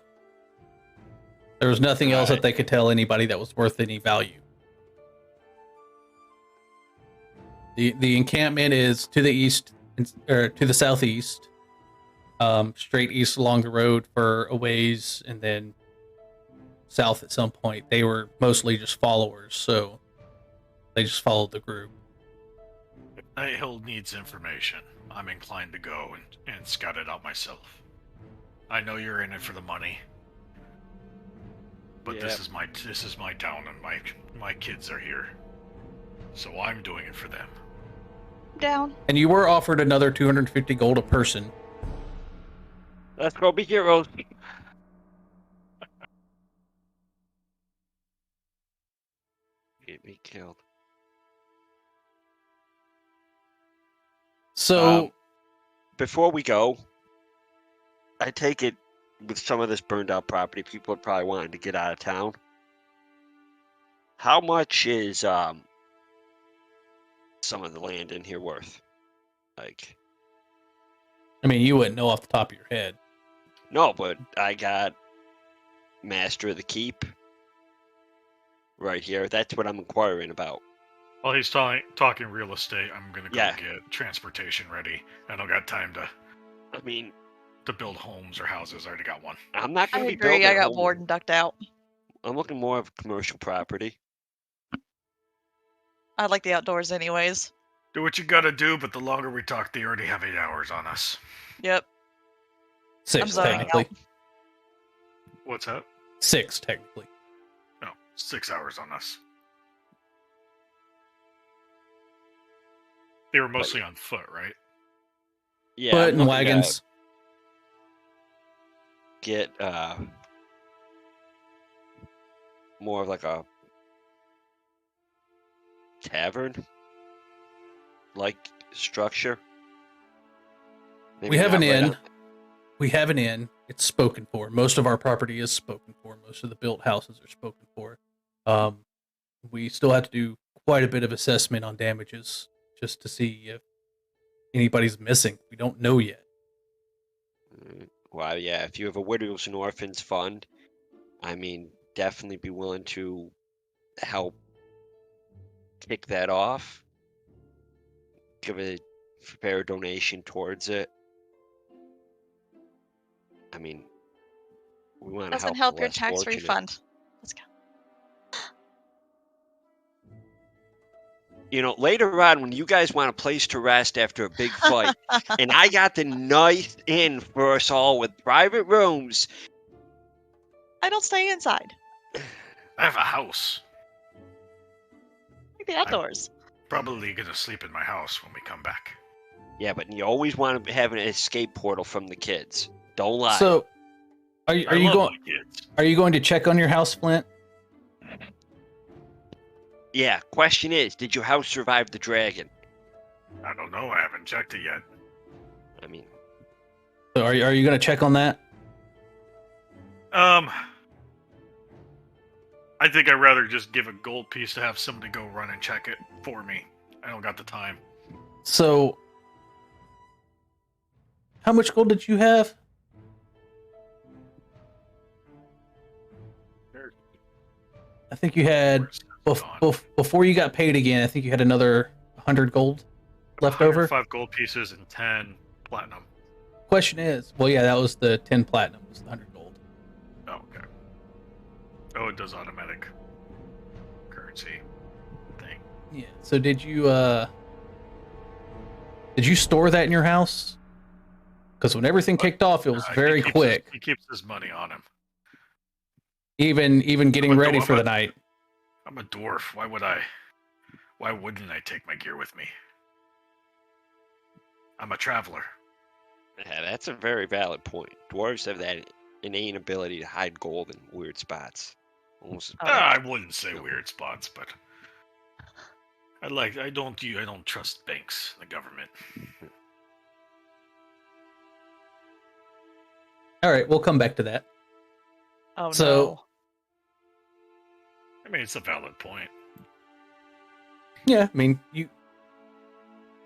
There was nothing else that they could tell anybody that was worth any value. The encampment is to the east, or to the southeast, straight east along the road for a ways, and then south at some point. They were mostly just followers, so they just followed the group. If Night Hill needs information, I'm inclined to go and scout it out myself. I know you're in it for the money, but this is my town, and my kids are here, so I'm doing it for them. Down. And you were offered another 250 gold a person. Let's go be heroes. Get me killed. So, before we go, I take it with some of this burned out property, people are probably wanting to get out of town. How much is some of the land in here worth? Like, I mean, you wouldn't know off the top of your head. No, but I got Master of the Keep right here. That's what I'm inquiring about. While he's talking real estate, I'm gonna go get transportation ready. I don't got time to. I mean, to build homes or houses. I already got one. I'm not gonna be building. I agree. I got bored and ducked out. I'm looking more of commercial property. I like the outdoors, anyways. Do what you gotta do, but the longer we talk, they already have 8 hours on us. Yep. 6 technically. What's that? 6 technically. No, 6 hours on us. They were mostly on foot, right? Yeah. Foot and wagons. Get more of like a tavern like structure? We Maybe have not an right inn. on- We have an inn. It's spoken for. Most of our property is spoken for. Most of the built houses are spoken for. We still have to do quite a bit of assessment on damages just to see if anybody's missing. We don't know yet. Well, yeah, if you have a widows and orphans fund, I mean, definitely be willing to help kick that off. Give a fair donation towards it. I mean, we want to Doesn't help help the your less tax fortunate. refund. Let's go. You know, later on when you guys want a place to rest after a big fight, and I got the nice inn for us all with private rooms. I don't stay inside. I have a house. Like the outdoors. Probably gonna sleep in my house when we come back. Yeah, but you always want to have an escape portal from the kids. Don't lie. So, are you I love going? my kids. Are you going to check on your house, Flint? Yeah, question is, did your house survive the dragon? I don't know. I haven't checked it yet. I mean, So, are you going to check on that? I think I'd rather just give a gold piece to have somebody go run and check it for me. I don't got the time. So, how much gold did you have? I think you had before you got paid again. I think you had another 100 gold left over. 5 gold pieces and 10 platinum. Question is, well, yeah, that was the 10 platinum, was the 100 gold. Oh, okay. Oh, it does automatic currency thing. Yeah. So did you store that in your house? Because when everything kicked off, it was very quick. He keeps his money on him. Even getting ready for the night. I'm a dwarf. Why wouldn't I take my gear with me? I'm a traveler. yeah, that's a very valid point. Dwarves have that innate ability to hide gold in weird spots. Almost. I wouldn't say weird spots, but I don't trust banks, the government. All right, we'll come back to that. Oh So- no. I mean, it's a valid point. Yeah, I mean, you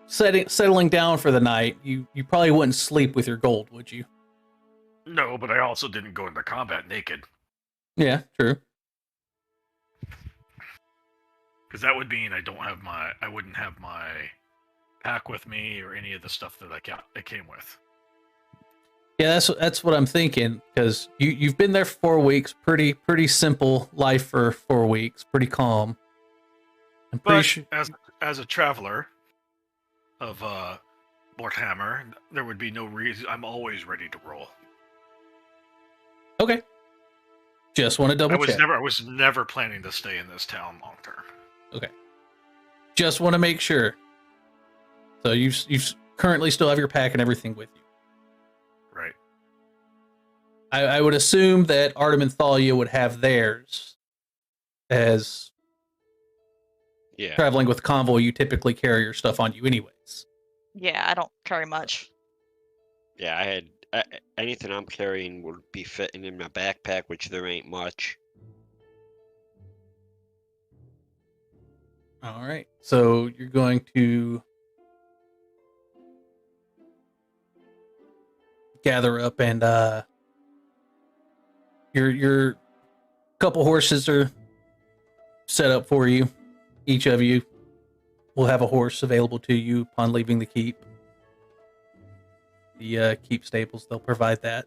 settling down for the night, you probably wouldn't sleep with your gold, would you? No, but I also didn't go into combat naked. Yeah, true. Because that would mean I wouldn't have my pack with me or any of the stuff that I came with. Yeah, that's what I'm thinking. Because you've been there for 4 weeks, pretty simple life for 4 weeks, pretty calm. I'm pretty But sure. as a traveler of Warhammer, there would be no reason. I'm always ready to roll. Okay. Just want to double check. I was never planning to stay in this town long term. Okay. Just want to make sure. So you currently still have your pack and everything with you. Right. I would assume that Artem and Thalia would have theirs. As Yeah. traveling with convoy, you typically carry your stuff on you anyways. Yeah, I don't carry much. Yeah, I had anything I'm carrying would be fitting in my backpack, which there ain't much. All right. So you're going to gather up and your couple horses are set up for you. Each of you will have a horse available to you upon leaving the keep. The keep stables, they'll provide that.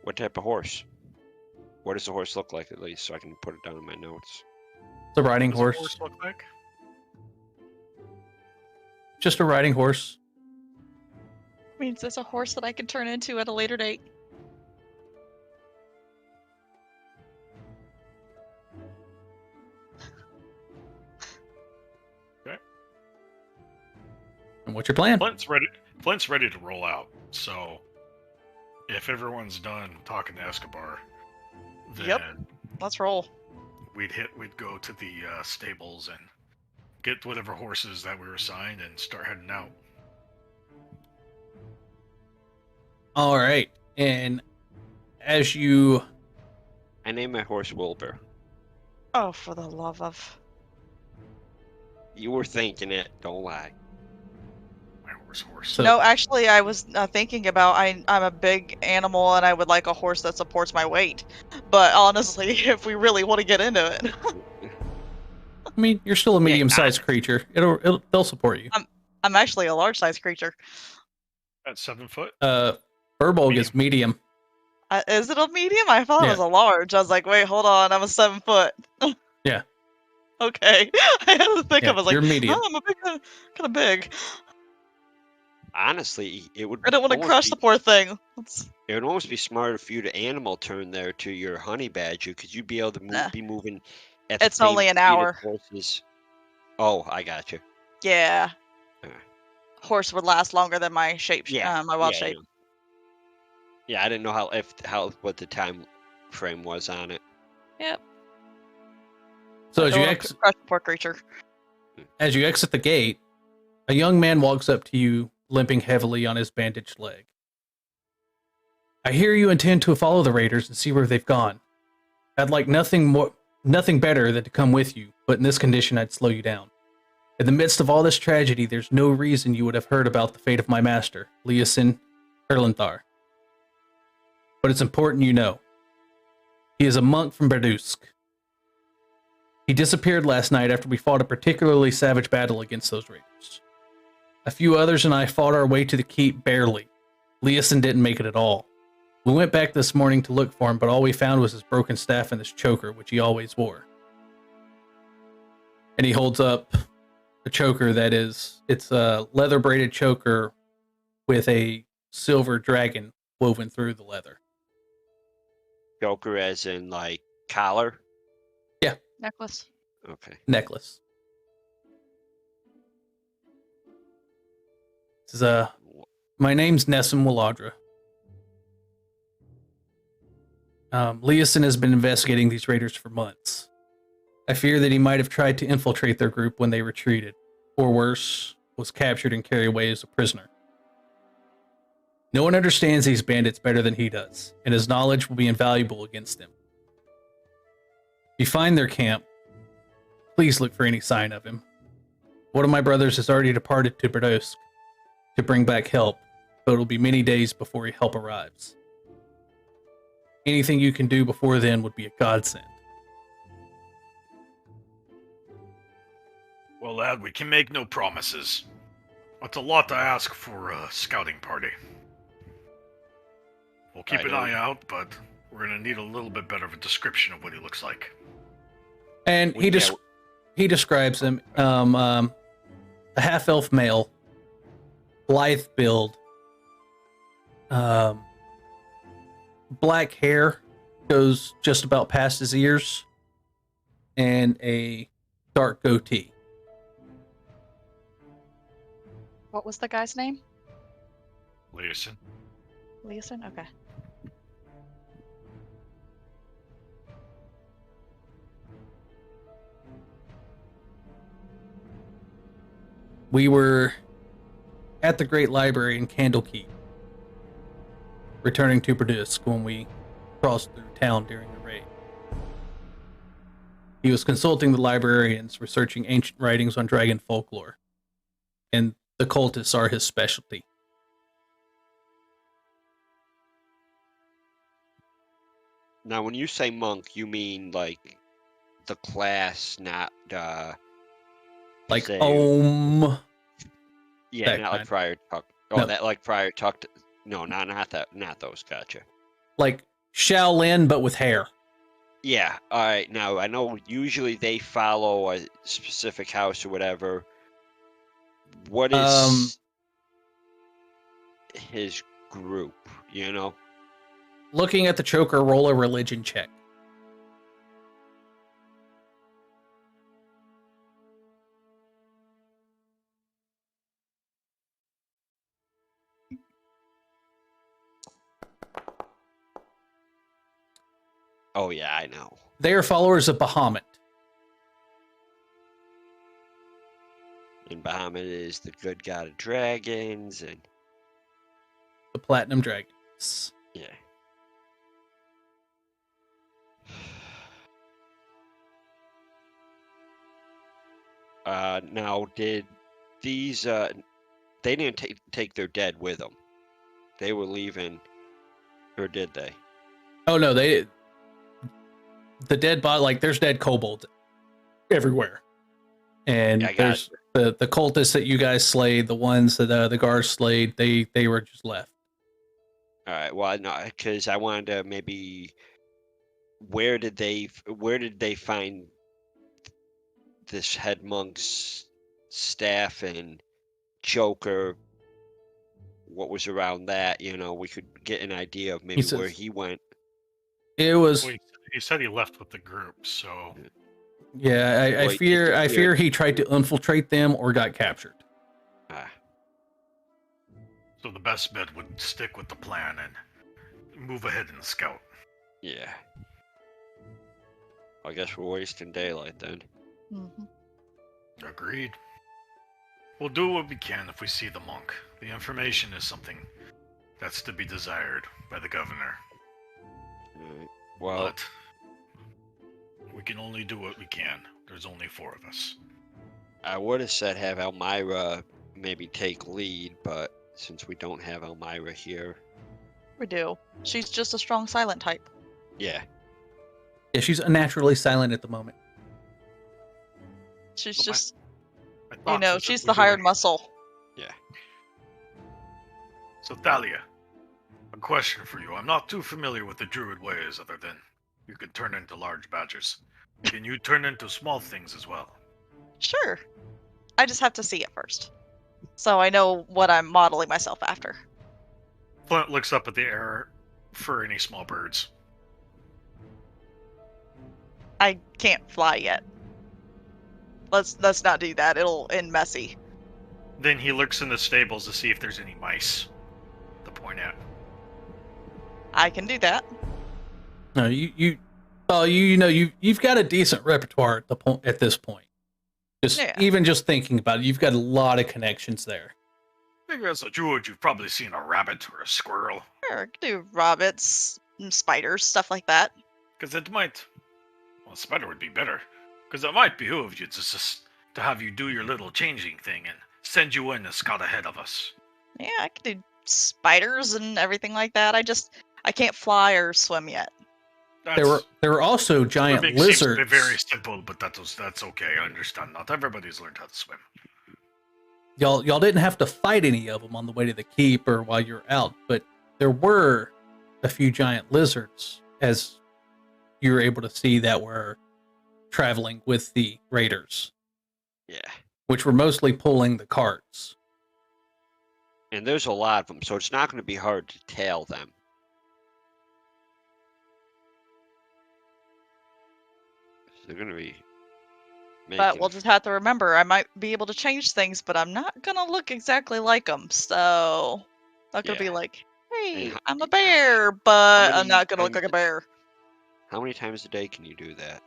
What type of horse? What does the horse look like, at least, so I can put it down in my notes? It's a riding What does horse. a horse look like? Just a riding horse. Means it's a horse that I can turn into at a later date. And what's your plan? Flint's ready to roll out. So if everyone's done talking to Escobar, then Yep. Let's roll. we'd go to the stables and get whatever horses that we were assigned and start heading out. All right. And as you I named my horse Wilbur. Oh, for the love of. You were thinking it, don't lie. My horse. So- No, actually, I was thinking about I'm a big animal and I would like a horse that supports my weight. But honestly, if we really want to get into it, I mean, you're still a medium-sized creature. They'll support you. I'm actually a large-sized creature. At 7 foot. Furbolg is medium. Is it a medium? I thought it Yeah. was a large. I was like, wait, hold on, I'm a 7 foot. Yeah. Okay. I had to think. Yeah, I was like, you're medium. oh, I'm a big, kind of big. Honestly, it would. I don't want to almost crush be- the poor thing. It would almost be smarter for you to animal turn there to your honey badger, because you'd be able to Nah. be moving at the It's same only an speed as hour. horses. Oh, I got you. Yeah. Alright. Horse would last longer than my shape. Yeah, my wild yeah, shape. Yeah, I didn't know what the time frame was on it. Yep. So I as don't you wanna crush the poor creature. exit the gate, a young man walks up to you, limping heavily on his bandaged leg. I hear you intend to follow the raiders and see where they've gone. I'd like nothing better than to come with you, but in this condition I'd slow you down. In the midst of all this tragedy, there's no reason you would have heard about the fate of my master, Leosin Erlenthar. But it's important you know. He is a monk from Berdusk. He disappeared last night after we fought a particularly savage battle against those raiders. A few others and I fought our way to the keep barely. Leosin didn't make it at all. We went back this morning to look for him, but all we found was his broken staff and this choker, which he always wore. And he holds up a choker it's a leather braided choker with a silver dragon woven through the leather. Joker as in like collar. Necklace. Okay. Necklace. This is my name's Nessim Willadra. Leosin has been investigating these raiders for months. I fear that he might have tried to infiltrate their group when they retreated, or worse, was captured and carried away as a prisoner. No one understands these bandits better than he does, and his knowledge will be invaluable against them. If you find their camp, please look for any sign of him. One of my brothers has already departed to Berdusk to bring back help, but it'll be many days before help arrives. Anything you can do before then would be a godsend. Well, lad, we can make no promises. It's a lot to ask for a scouting party. We'll keep an eye out, but we're gonna need a little bit better of a description of what he looks like. And he describes him, a half-elf male, blithe build, black hair goes just about past his ears, and a dark goatee. What was the guy's name? Leosin. Leosin? Okay. We were at the Great Library in Candlekeep, returning to Berdusk when we crossed through town during the raid. He was consulting the librarians, researching ancient writings on dragon folklore, and the cultists are his specialty. Now, when you say monk, you mean like the class, not Like say- Om. yeah, that not like kind. Friar Tuck. Oh, No. that like Friar Tuck. No, not those. Gotcha. Like Shaolin, but with hair. Yeah. All right. Now I know usually they follow a specific house or whatever. What is his group? You know. Looking at the choker, roll a religion check. Oh yeah, I know. They are followers of Bahamut, And Bahamut is the good god of dragons, and The Platinum Dragons. yeah. Now, did these, they didn't take their dead with them. They were leaving, or did they? Oh no, the dead body, like there's dead kobolds everywhere, and Yeah, I got there's the cultists that you guys slayed, the ones that the guards slayed. They were just left. All right. Well, no, because I wanted to maybe, where did they find this head monk's staff and Joker? What was around that? We could get an idea of maybe where says- he went. It was Well, he said he left with the group, so yeah. I Well, he fear disappeared. he tried to infiltrate them or got captured. Ah, so the best bet would stick with the plan and move ahead and scout. yeah. I guess we're wasting daylight then. Mhm. Agreed. We'll do what we can if we see the monk. The information is something that's to be desired by the governor. All right. Well, But we can only do what we can. There's only 4 of us. I would have said have Elmira maybe take lead, but since we don't have Elmira here, We do. She's just a strong silent type. yeah. Yeah, she's unnaturally silent at the moment. She's Well, just, I thought since she's we're the hired doing- muscle. So Thalia, a question for you. I'm not too familiar with the druid ways other than you can turn into large badgers. Can you turn into small things as well? Sure. I just have to see it first. So I know what I'm modeling myself after. Flint looks up at the air for any small birds. I can't fly yet. Let's not do that. It'll end messy. Then he looks in the stables to see if there's any mice to point at. I can do that. No, you've got a decent repertoire at this point. Even just thinking about it, you've got a lot of connections there. I think as a druid, you've probably seen a rabbit or a squirrel. Sure, I can do rabbits, spiders, stuff like that. Because it might... Well, a spider would be better. Because it might behoove you just to have you do your little changing thing and send you in to scout ahead of us. Yeah, I can do spiders and everything like that. I can't fly or swim yet. That's, There were also giant swimming seems to lizards. be very simple, but that's okay. I understand. Not everybody's learned how to swim. Y'all didn't have to fight any of them on the way to the keep or while you're out, but there were a few giant lizards, as you were able to see, that were traveling with the raiders, Yeah. which were mostly pulling the carts. And there's a lot of them, so it's not going to be hard to tail them. They're going to be making... But we'll just have to remember, I might be able to change things, but I'm not gonna look exactly like them. So not gonna be Yeah. like, hey, And I'm a bear, but I'm many not gonna look times like a bear. How many times a day can you do that?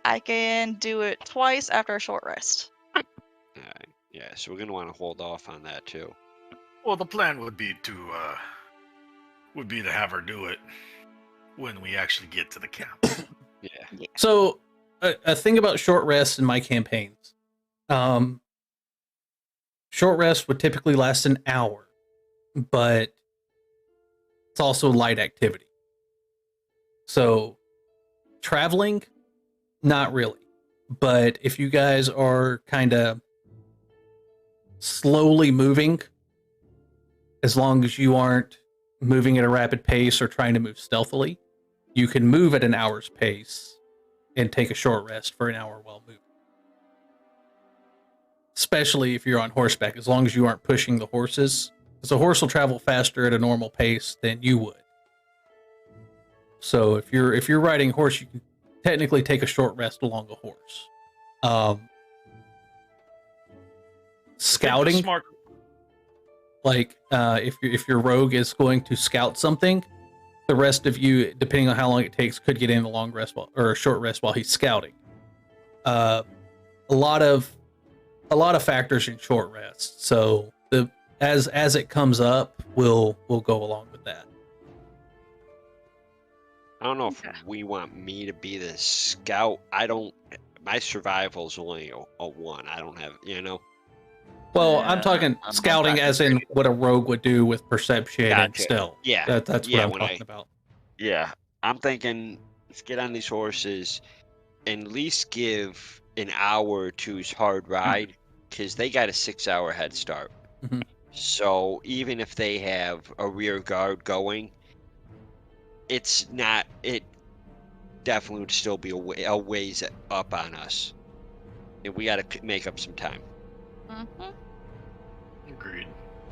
I can do it twice after a short rest. Alright. Yeah, so we're going to want to hold off on that too. Well, the plan would be to have her do it when we actually get to the camp. Yeah. So, a thing about short rests in my campaigns. Short rest would typically last an hour, but it's also light activity. So, traveling, not really. But if you guys are kind of slowly moving, as long as you aren't moving at a rapid pace or trying to move stealthily, you can move at an hour's pace and take a short rest for an hour while moving. Especially if you're on horseback, as long as you aren't pushing the horses, because a horse will travel faster at a normal pace than you would. So if you're riding a horse, you can technically take a short rest along a horse. Scouting, Smart. like if your rogue is going to scout something, the rest of you, depending on how long it takes, could get in a long rest or a short rest while he's scouting. A lot of a lot of factors in short rest. So the as it comes up, we'll go along with that. I don't know if Okay. we want me to be the scout. I don't. My survival's only a 1. I don't have, Well, I'm talking I'm scouting as in what a rogue would do with perception and Gotcha. stealth. Yeah. That's Yeah, what I'm when talking about. Yeah, I'm thinking let's get on these horses and at least give an hour or two's hard ride because they got a 6-hour head start. Mhm. So even if they have a rear guard going, it's not. It definitely would still be a ways up on us, and we got to make up some time. Mm-hmm. Agreed.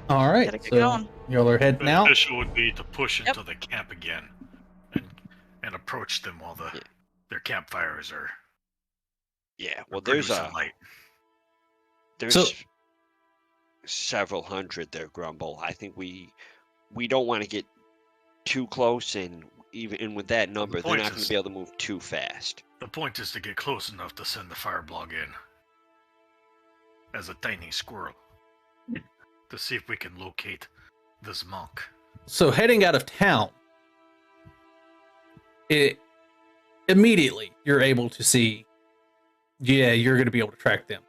All right, Gotta get so going. y'all are heading out. Beneficial would be to push Yep. into the camp again, and approach them while Yeah. their campfires are Yeah. Well, producing light. there's So- several hundred there, Grumble. I think we don't want to get too close, and even with that number, they're point not going is- to be able to move too fast. The point is to get close enough to send the fireblog in as a tiny squirrel to see if we can locate this monk. So heading out of town, it immediately you're able to see. Yeah, you're going to be able to track them.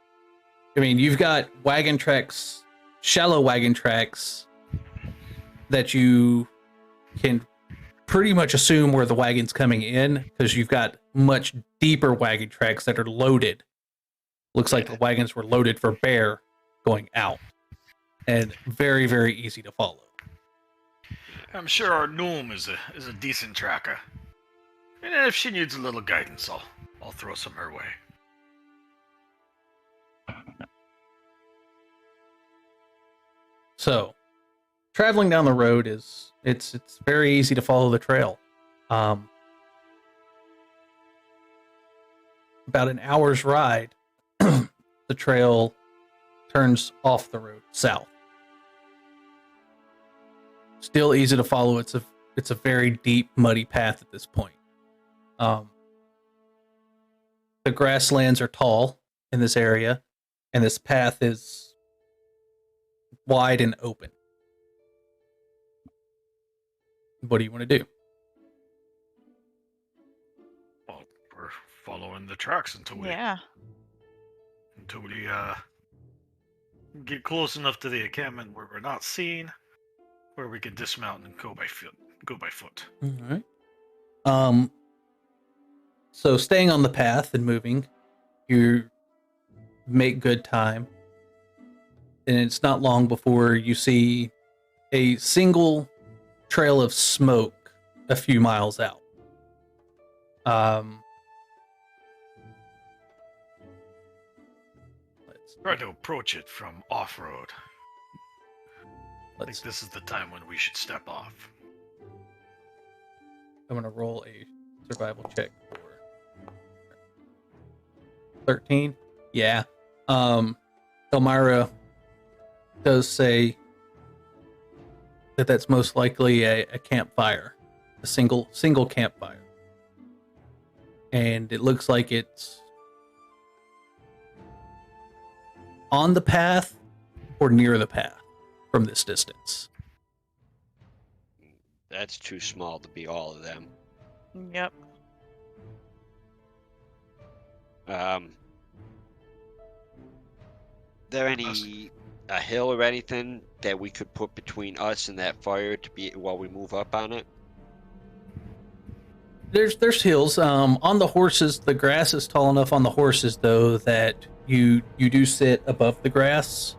I mean, you've got wagon tracks, shallow wagon tracks that you can pretty much assume where the wagon's coming in because you've got much deeper wagon tracks that are loaded. Looks like the wagons were loaded for bear going out, and very, very easy to follow. I'm sure our gnome is a decent tracker, and if she needs a little guidance, I'll throw some her way. So, traveling down the road it's very easy to follow the trail. About an hour's ride, the trail turns off the road south. Still easy to follow. It's a very deep, muddy path at this point. The grasslands are tall in this area, and this path is wide and open. What do you want to do? Well, we're following the tracks until we get close enough to the encampment where we're not seen, where we can dismount and go by foot. All right. So staying on the path and moving, you make good time. And it's not long before you see a single trail of smoke a few miles out. Let's Try to approach it from off-road. I think let's this is the time when we should step off. I'm gonna roll a survival check for 13. Yeah. Elmira does say that that's most likely a campfire, a single campfire, and it looks like it's on the path or near the path from this distance. That's too small to be all of them. Yep. There a hill or anything that we could put between us and that fire to be while we move up on it? There's hills. On the horses, the grass is tall enough on the horses though that you do sit above the grass.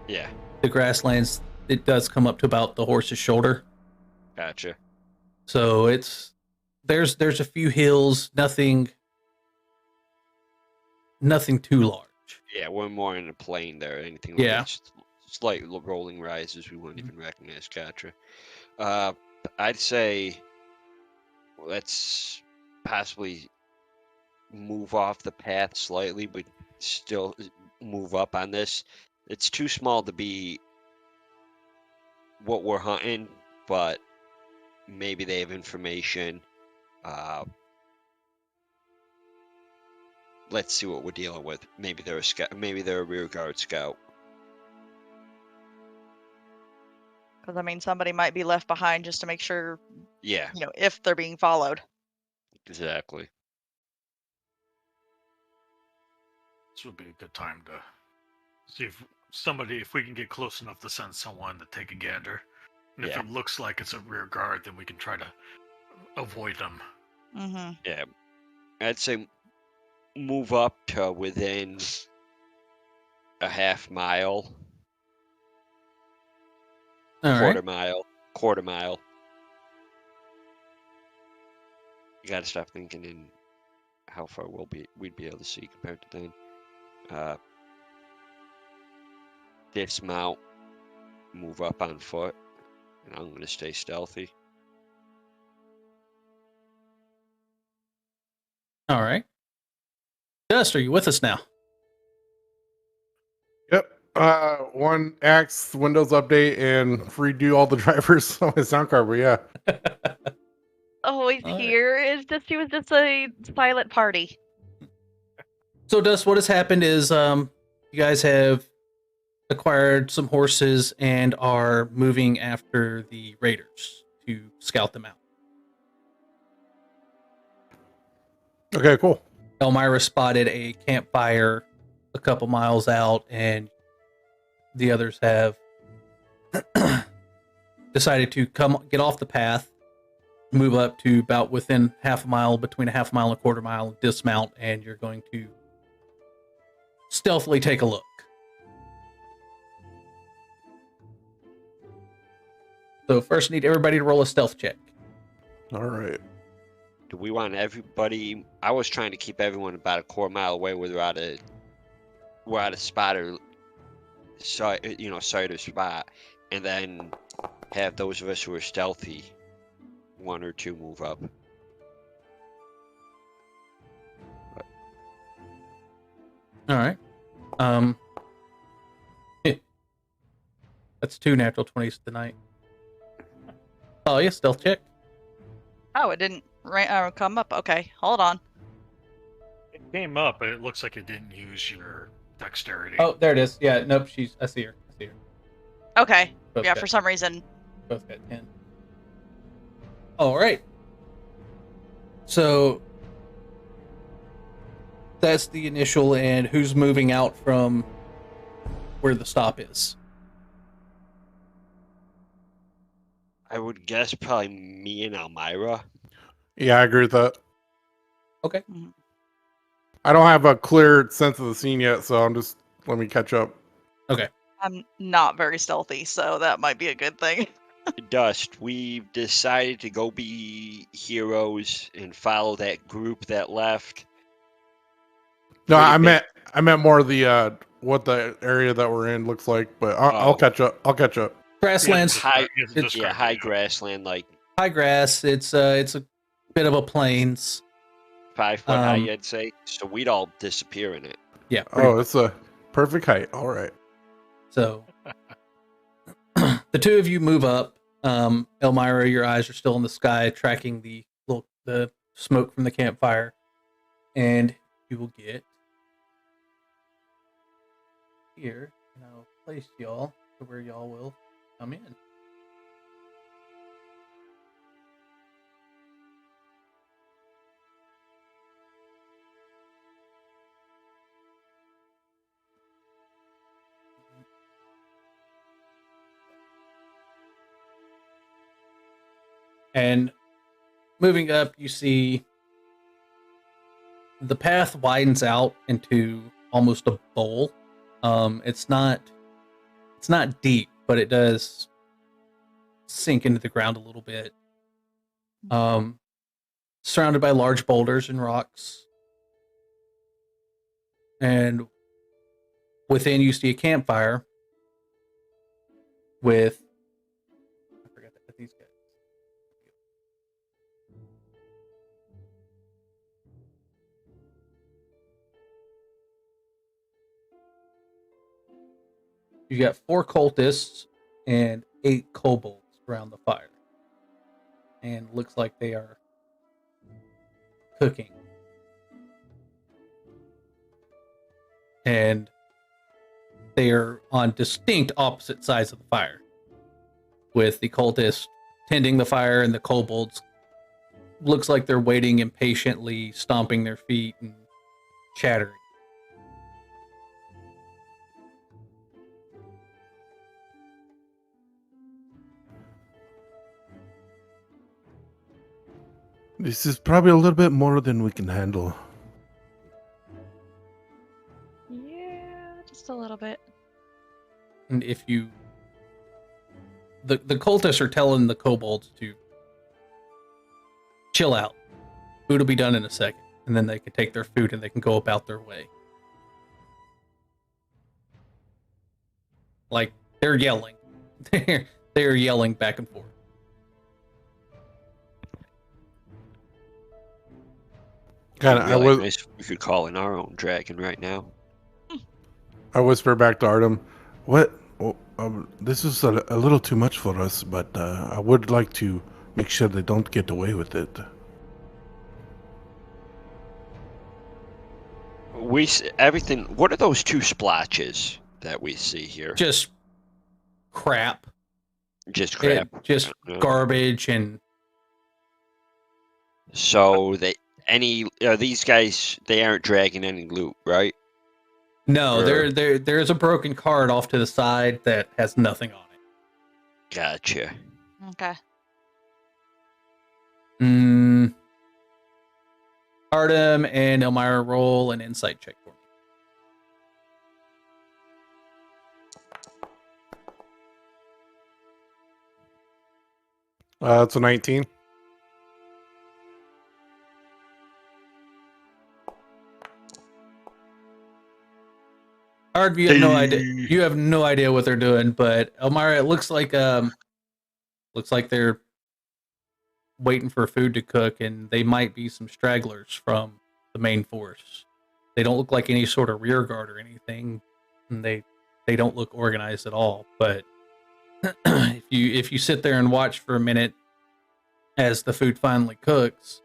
Yeah, The grasslands, it does come up to about the horse's shoulder. gotcha. So there's a few hills, nothing too large. Yeah, we're more in a plain there. Anything Yeah. like slight rolling rises we wouldn't even recognize. Gotcha. I'd say let's possibly move off the path slightly, but still move up on this. It's too small to be what we're hunting, but maybe they have information. let's see what we're dealing with. Maybe they're a scout. Maybe they're a rear guard scout. Because I mean, somebody might be left behind just to make sure, Yeah, if they're being followed. exactly. This would be a good time to see if we can get close enough to send someone to take a gander. And if Yeah. it looks like it's a rear guard, then we can try to avoid them. Mm-hmm. Yeah, I'd say move up to within a half mile, All quarter right. mile. You got to stop thinking in how far we'd be able to see compared to then. Dismount, move up on foot, and I'm going to stay stealthy. All right. Dust, are you with us now? Yep. One axe Windows update and redo all the drivers on my sound card. But yeah. Oh, he's All right. here. He was just a silent party. So, Dust, what has happened is you guys have acquired some horses and are moving after the raiders to scout them out. Okay, cool. Elmira spotted a campfire a couple miles out, and the others have decided to get off the path, move up to about within half a mile, between a half mile and a quarter mile, dismount, and you're going to stealthily take a look. So first, need everybody to roll a stealth check. All right. Do we want everybody? I was trying to keep everyone about a quarter mile away where we're out of spot or sight, sight or spot, and then have those of us who are stealthy, one or two move up. All right. That's 2 natural 20s tonight. Oh, yeah, stealth check. Oh, it didn't come up. Okay, hold on. It came up, but it looks like it didn't use your dexterity. Oh, there it is. Yeah, nope, I see her. Okay, Both yeah, got- for some reason. Both got 10. All right. So that's the initial, and who's moving out from where the stop is? I would guess probably me and Elmira. Yeah, I agree with that. Okay. Mhm. I don't have a clear sense of the scene yet, so let me catch up. I'm not very stealthy, so that might be a good thing. Dust, we've decided to go be heroes and follow that group that left. No, Pretty I big- meant more of the what the area that we're in looks like, but I'll Oh. catch up. I'll catch up. Grasslands, high- it's- Yeah, high grassland, like high grass. It's a bit of a plains. 5 foot high, Um, I'd say. So we'd all disappear in it. Yeah. pretty Oh, it's a perfect height. All right. So the two of you move up. Elmira, your eyes are still in the sky, tracking the smoke from the campfire, and you will get here, and I'll place y'all to where y'all will come in. And moving up, you see the path widens out into almost a bowl. It's not deep, but it does sink into the ground a little bit. Surrounded by large boulders and rocks. And within you see a campfire with, I forgot to put these guys. You got 4 cultists and 8 kobolds around the fire. And looks like they are cooking. and they are on distinct opposite sides of the fire, with the cultists tending the fire and the kobolds looks like they're waiting impatiently, stomping their feet and chattering. This is probably a little bit more than we can handle. Yeah, just a little bit. And if you... The cultists are telling the kobolds to chill out. Food will be done in a second. And then they can take their food and they can go about their way. Like, they're yelling. They're yelling back and forth. Kind It'd of, be really nice if we could call in our own dragon right now. I whisper back to Artem, "What? Oh, this is a little too much for us, but I would like to make sure they don't get away with it." Everything. What are those two splotches that we see here? Just crap. Just crap. Just No. garbage and... So these guys? They aren't dragging any loot, right? No, Or- there's a broken card off to the side that has nothing on it. Gotcha. Okay. Artem and Elmira roll an insight check for me. It's a 19. Artem, you have no idea. You have no idea what they're doing, but Elmira, it looks like they're waiting for food to cook, and they might be some stragglers from the main force. They don't look like any sort of rear guard or anything, and they don't look organized at all. But if you sit there and watch for a minute as the food finally cooks,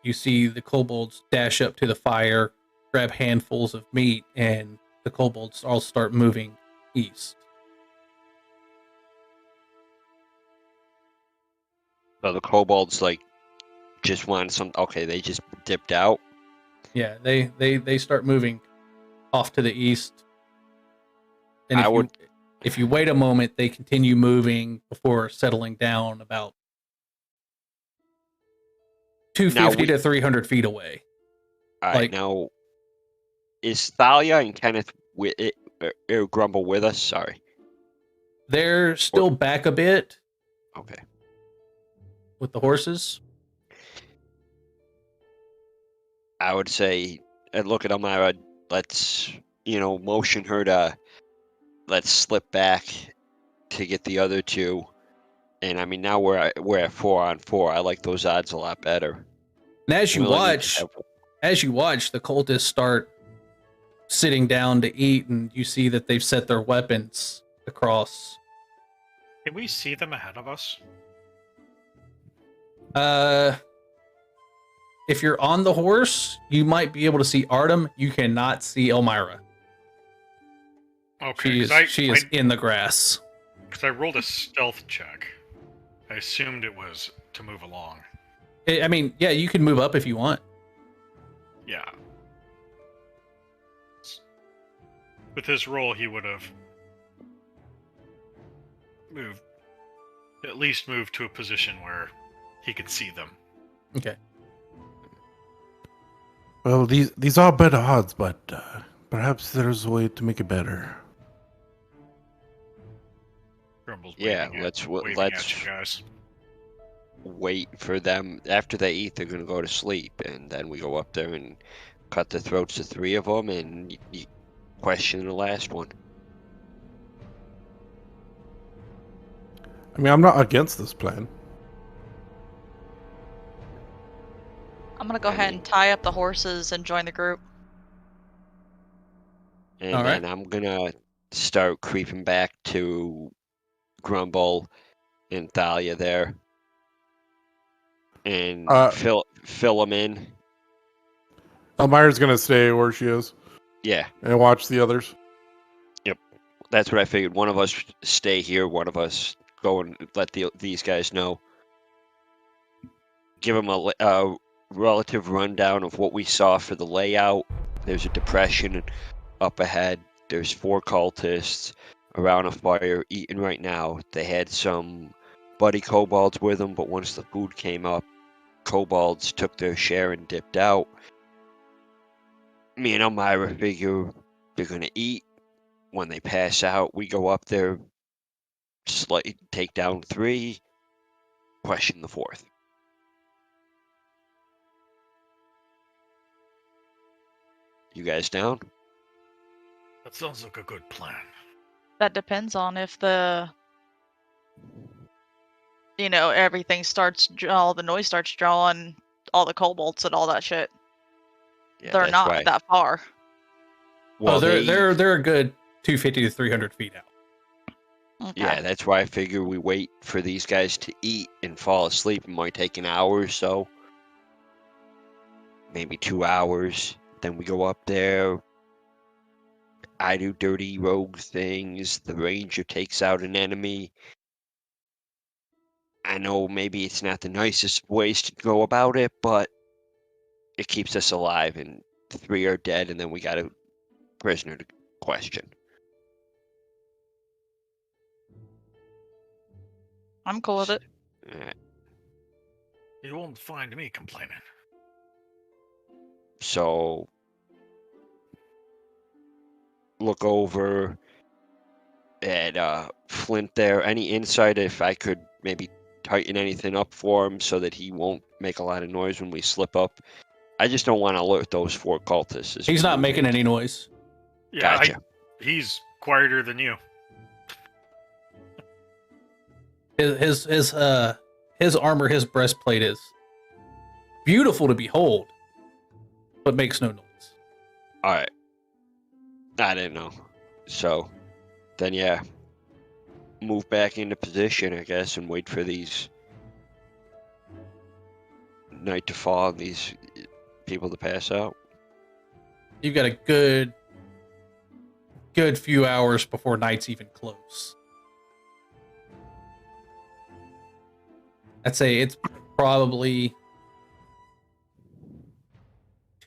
you see the kobolds dash up to the fire, grab handfuls of meat, and the kobolds all start moving east. So the kobolds just want some. Okay, they just dipped out. Yeah, they start moving off to the east. And if you wait a moment, they continue moving before settling down about 250 to 300 feet away. All right, now is Thalia and Kenneth Grumble with us? Sorry, They're still back a bit okay. with the horses. I would say, and look at Elmira. Let's motion her to. Let's slip back to get the other two. And I mean, now we're at 4-on-4. I like those odds a lot better. And as you We only need watch, to the cultists start sitting down to eat, and you see that they've set their weapons across. Can we see them ahead of us? If you're on the horse, you might be able to see Artem. You cannot see Elmira. Okay, She is in the grass. Because I rolled a stealth check. I assumed it was to move along. I mean, yeah, you can move up if you want. Yeah. With his roll, he would have at least moved to a position where he could see them. Okay. Well, these are better odds, but perhaps there's a way to make it better. Grumble's Yeah, waving let's at you guys. wait for them. After they eat, they're gonna go to sleep, and then we go up there and cut the throats of 3 of them, and you question the last one. I mean, I'm not against this plan. I'm gonna go ahead and tie up the horses and join the group. And All right. then I'm gonna start creeping back to Grumble and Thalia there, and fill them in. Elmira's gonna stay where she is. Yeah, and watch the others. that's what I figured. One of us stay here. One of us go and let these guys know. Give them a relative rundown of what we saw for the layout. There's a depression up ahead. There's 4 cultists around a fire eating right now. They had some buddy kobolds with them, but once the food came up, kobolds took their share and dipped out. Me and Elmira figure they're gonna eat. When they pass out, we go up there, take down 3, question the 4th. You guys down? That sounds like a good plan. That depends on if everything starts, all the noise starts drawing all the kobolds and all that shit. Yeah, They're that's not why. that far. Well, they're a good 250 to 300 feet out. Okay. Yeah, that's why I figure we wait for these guys to eat and fall asleep. It might take an hour or so. Maybe 2 hours. Then we go up there. I do dirty rogue things. The ranger takes out an enemy. I know maybe it's not the nicest ways to go about it, but it keeps us alive, and 3 are dead, and then we got a prisoner to question. I'm cool with it. Alright, You won't find me complaining. so look over at Flint there. Any insight if I could maybe tighten anything up for him so that he won't make a lot of noise when we slip up? I just don't want to alert those 4 cultists. as He's we not move making in. any noise. Yeah, Gotcha. he's quieter than you. His armor, his breastplate is beautiful to behold, but makes no noise. Alright. I didn't know. So, then yeah. Move back into position, I guess, and wait for these night to fall and these people to pass out. You've got a good few hours before night's even close. I'd say it's probably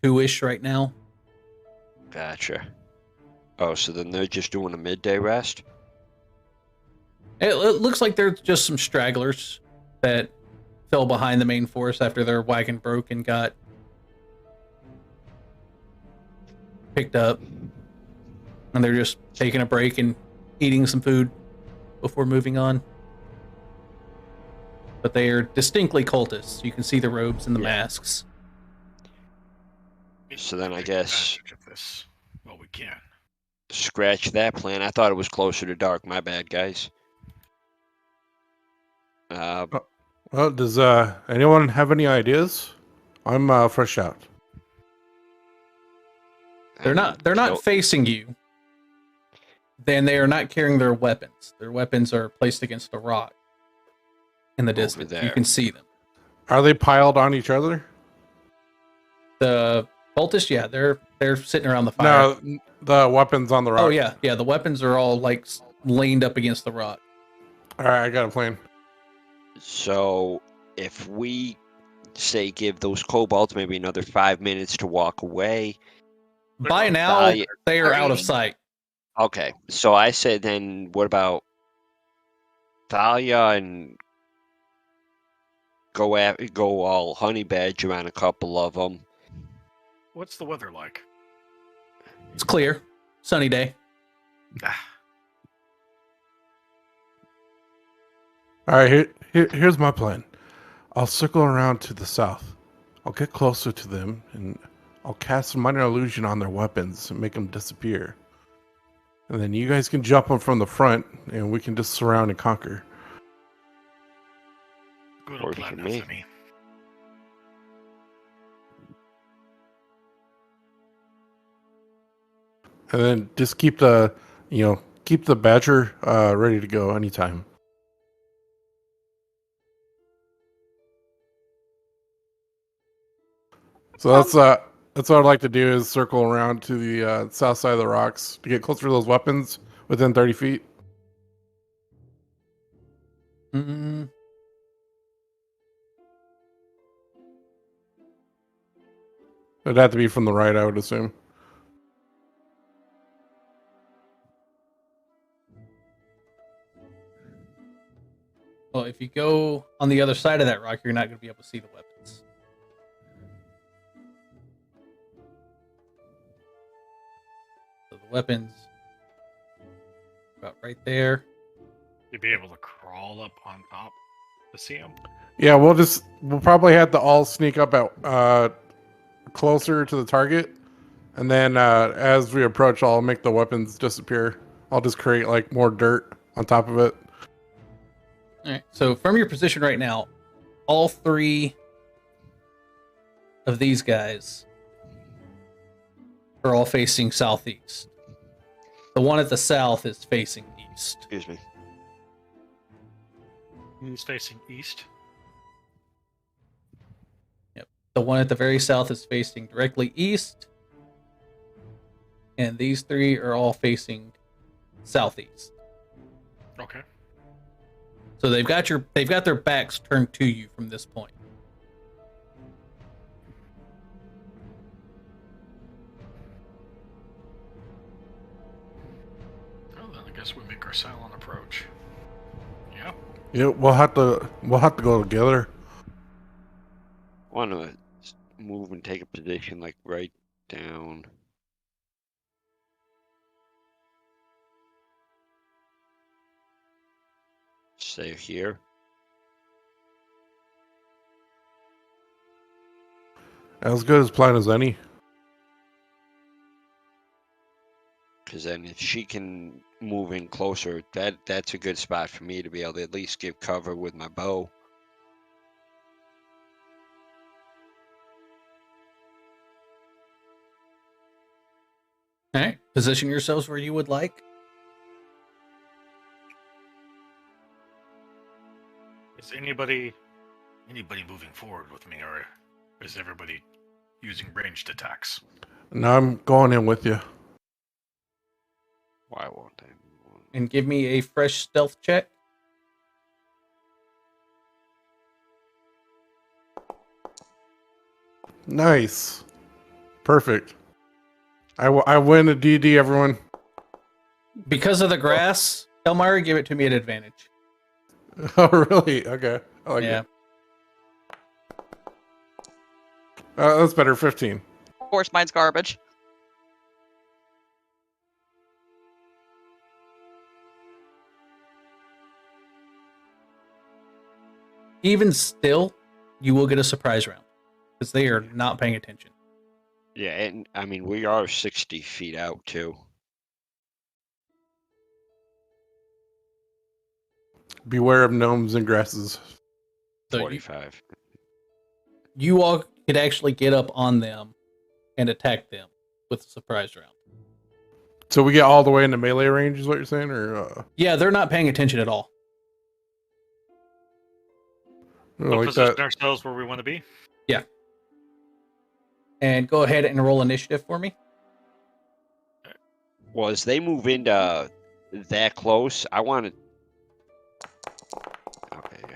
2-ish right now. Gotcha. Oh, so then they're just doing a midday rest? It looks like there's just some stragglers that fell behind the main force after their wagon broke and got picked up. And they're just taking a break and eating some food before moving on. But they are distinctly cultists. You can see the robes and the masks. So then I Take guess advantage of this while we can. scratch that plan. I thought it was closer to dark. My bad, guys. Well, does anyone have any ideas? I'm fresh out. They're not facing you. Then they are not carrying their weapons. Their weapons are placed against a rock in the distance. You there. can see them. Are they piled on each other? The cultists, yeah, they're sitting around the fire. No, the weapons on the rock. Oh yeah. The weapons are all like leaned up against the rock. All right, I got a plan. So if we say give those kobolds maybe another 5 minutes to walk away. By now, Thalia- they are out of Hurrying. sight. Okay, so I said then what about Thalia and go all honey badger on a couple of them. What's the weather like? It's clear, sunny day. Ah, All right, here's my plan. I'll circle around to the south. I'll get closer to them, and I'll cast a minor illusion on their weapons and make them disappear. And then you guys can jump them from the front, and we can just surround and conquer. good Works plan for me. for me. And then just keep the badger ready to go anytime. So That's what I'd like to do is circle around to the south side of the rocks to get closer to those weapons within 30 feet. Mm, It'd have to be from the right, I would assume. well, if you go on the other side of that rock, you're not going to be able to see the weapons. So the weapons about right there. You'd be able to crawl up on top to see him. Yeah, we'll probably have to all sneak up at closer to the target, and then as we approach, I'll make the weapons disappear. I'll just create like more dirt on top of it. All right. So from your position right now, all three of these guys are all facing southeast. The one at the south is facing east. Excuse me. He's facing east. The one at the very south is facing directly east. And these three are all facing southeast. Okay. So they've got their backs turned to you from this point. Well, then I guess we make our silent approach. Yeah. Yeah, we'll have to go together. Want to move and take a position like right down. Say here. As good as plan as any. Because then if she can move in closer, that's a good spot for me to be able to at least give cover with my bow. All right. Position yourselves where you would like. Is anybody moving forward with me, or is everybody using ranged attacks? No, I'm going in with you. Why won't I? And give me a fresh stealth check. Nice. Perfect. I win a DD, everyone. Because of the grass, Elmira, give it to me at advantage. Oh, really? Okay. I like Yeah. it. That's better. 15. Of course, mine's garbage. Even still, you will get a surprise round because they are not paying attention. Yeah, and I mean, we are 60 feet out, too. Beware of gnomes and grasses. So 45. you all could actually get up on them and attack them with a surprise round. So we get all the way into melee range, is what you're saying, or? Yeah, they're not paying attention at all. We'll Like position that. ourselves where we want to be. And go ahead and roll initiative for me. Well, as they move into that close, I want to. Okay, yeah.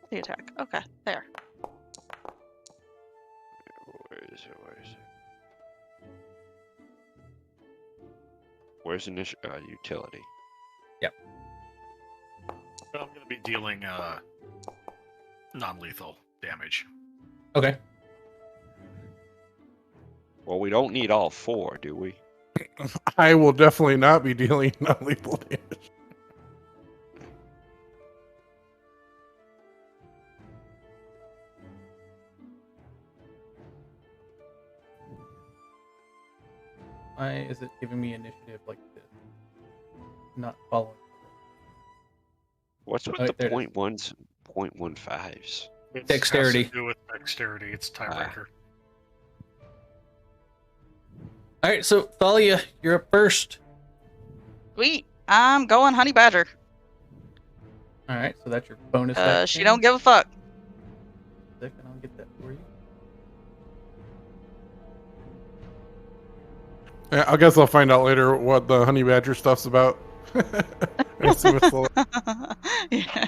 The attack. Okay, there. Where is it? Where's utility? I'm going to be dealing non-lethal damage. Okay. Well, we don't need all four, do we? I will definitely not be dealing non-lethal damage. Why is it giving me initiative like this? Not following. What's with Oh, the there it is. 0.1s, 0.15s? It Dexterity. has to do with dexterity. It's tiebreaker. All right, so Thalia, you're up first. Sweet. I'm going honey badger. All right, so that's your bonus. action. She don't give a fuck. Second, I'll get that for you. Yeah, I guess I'll find out later what the honey badger stuff's about. I see what's the- Yeah.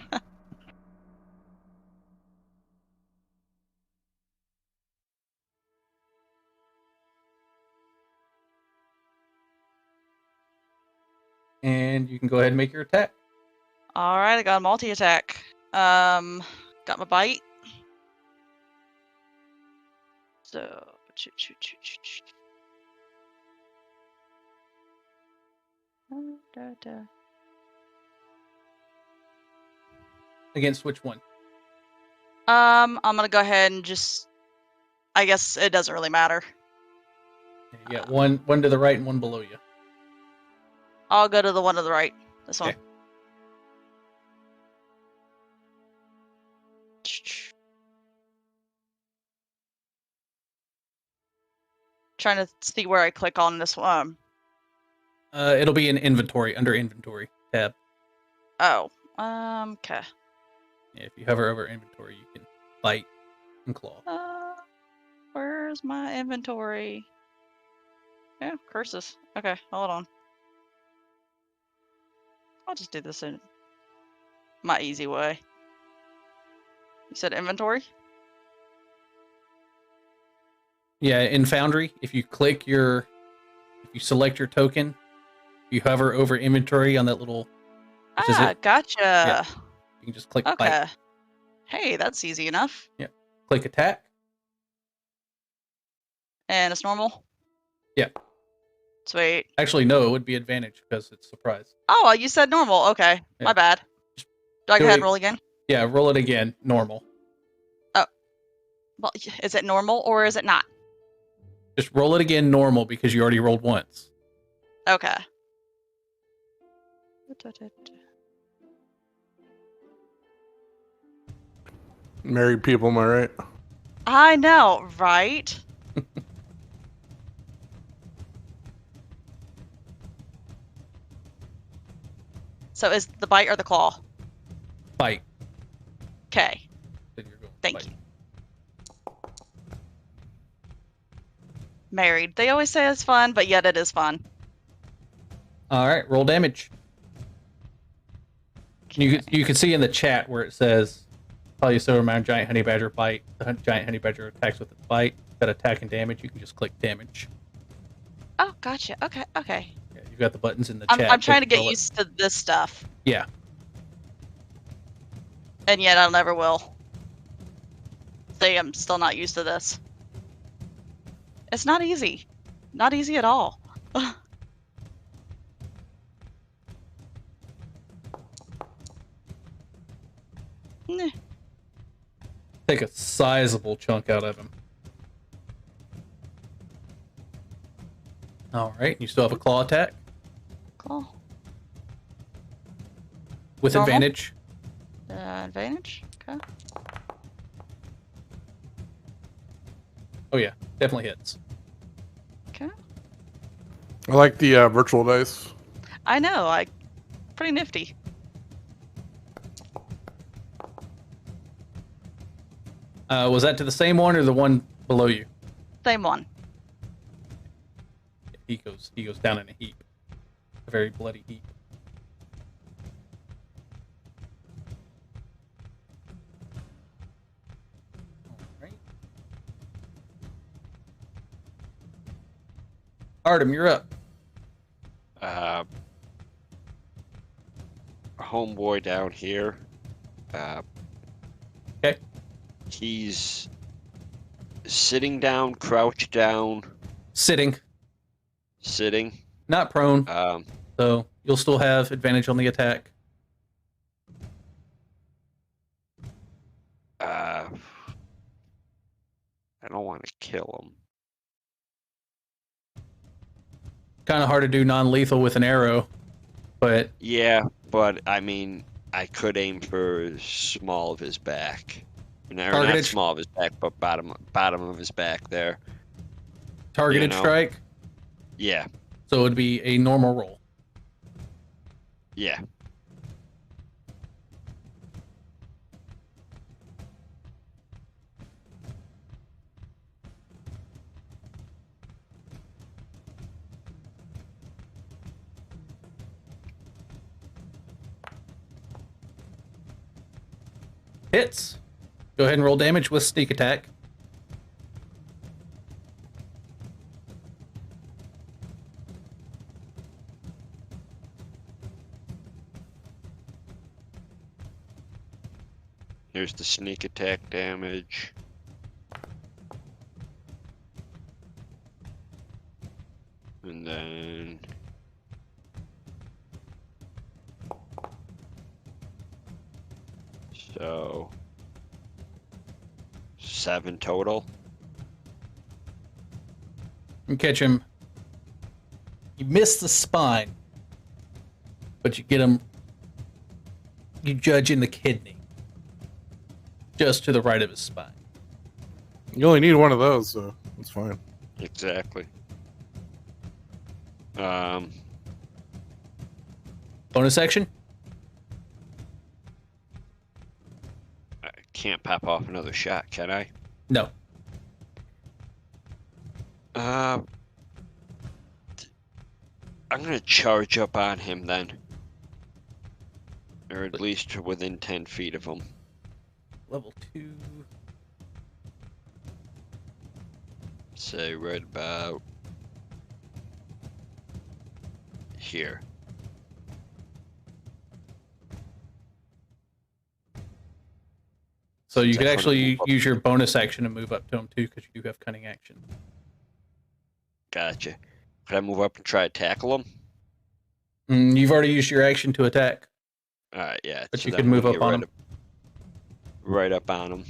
And you can go ahead and make your attack. All right, I got a multi-attack. Got my bite. So, Against which one? I'm gonna go ahead and just. I guess it doesn't really matter. You got one to the right and one below you. I'll go to the one to the right. This one. Okay. Trying to see where I click on this one. It'll be in inventory, under inventory tab. Oh. Okay. Yeah, if you hover over inventory, you can bite and claw. Where's my inventory? Yeah, curses. Okay, hold on. I'll just do this in my easy way. You said inventory? Yeah, in Foundry, if you select your token, you hover over inventory on that little. Gotcha. Yeah. You can just click Okay. bite. Hey, that's easy enough. Click attack. And it's normal? Yeah. Sweet. Actually, no, it would be advantage because it's surprise. Oh, well, you said normal. Okay, Yeah. my bad. Do I go Do ahead it. and roll again? Yeah, roll it again. Normal. Well, is it normal or is it not? Just roll it again normal because you already rolled once. Okay. Married people, am I right? I know, right? So is the bite or the claw? Bite. Okay. Then you're going Thank bite. you. Married. They always say it's fun, but yet it is fun. All right, roll damage. You can see in the chat where it says, "Probably so amount giant honey badger bite." The giant honey badger attacks with its bite. Got attack and damage. You can just click damage. Oh, gotcha. Okay, okay. Yeah, you've got the buttons in the chat. I'm trying to get roll it. used to this stuff, Yeah. and yet I never will. See, I'm still not used to this. It's not easy. Not easy at all. Meh. Take a sizable chunk out of him. All right, you still have a claw attack Cool. with Normal? advantage. Advantage? Okay. Oh yeah, definitely hits. Okay. I like the virtual dice. I know, pretty nifty. Was that to the same one or the one below you? Same one. He goes down in a heap, a very bloody heap. All right. Artem, you're up. Homeboy down here. Okay. He's sitting down, crouched down, Sitting, sitting. not prone, Um, so you'll still have advantage on the attack. I don't want to kill him. Kind of hard to do non-lethal with an arrow, but Yeah, but I mean, I could aim for small of his back. Or not Targeted- small of his back, but bottom of his back there. targeted You know. strike, Yeah, so it would be a normal roll. yeah. Hits. Go ahead and roll damage with sneak attack. Here's the sneak attack damage. And then... So... 7 total. You catch him. You miss the spine, but you get him. You judge in the kidney, just to the right of his spine. You only need one of those, so it's fine. Exactly. Bonus action. I can't pop off another shot, can I? No. I'm gonna charge up on him then. Or at least within 10 feet of him. Level 2. Say right about here. So you Is could that gonna actually move up? use your bonus action to move up to him too, because you do have cunning action. Gotcha. Could I move up and try to tackle him? You've already used your action to attack, Alright, yeah. but so you then can I'm move gonna up get on right him. Right up on him.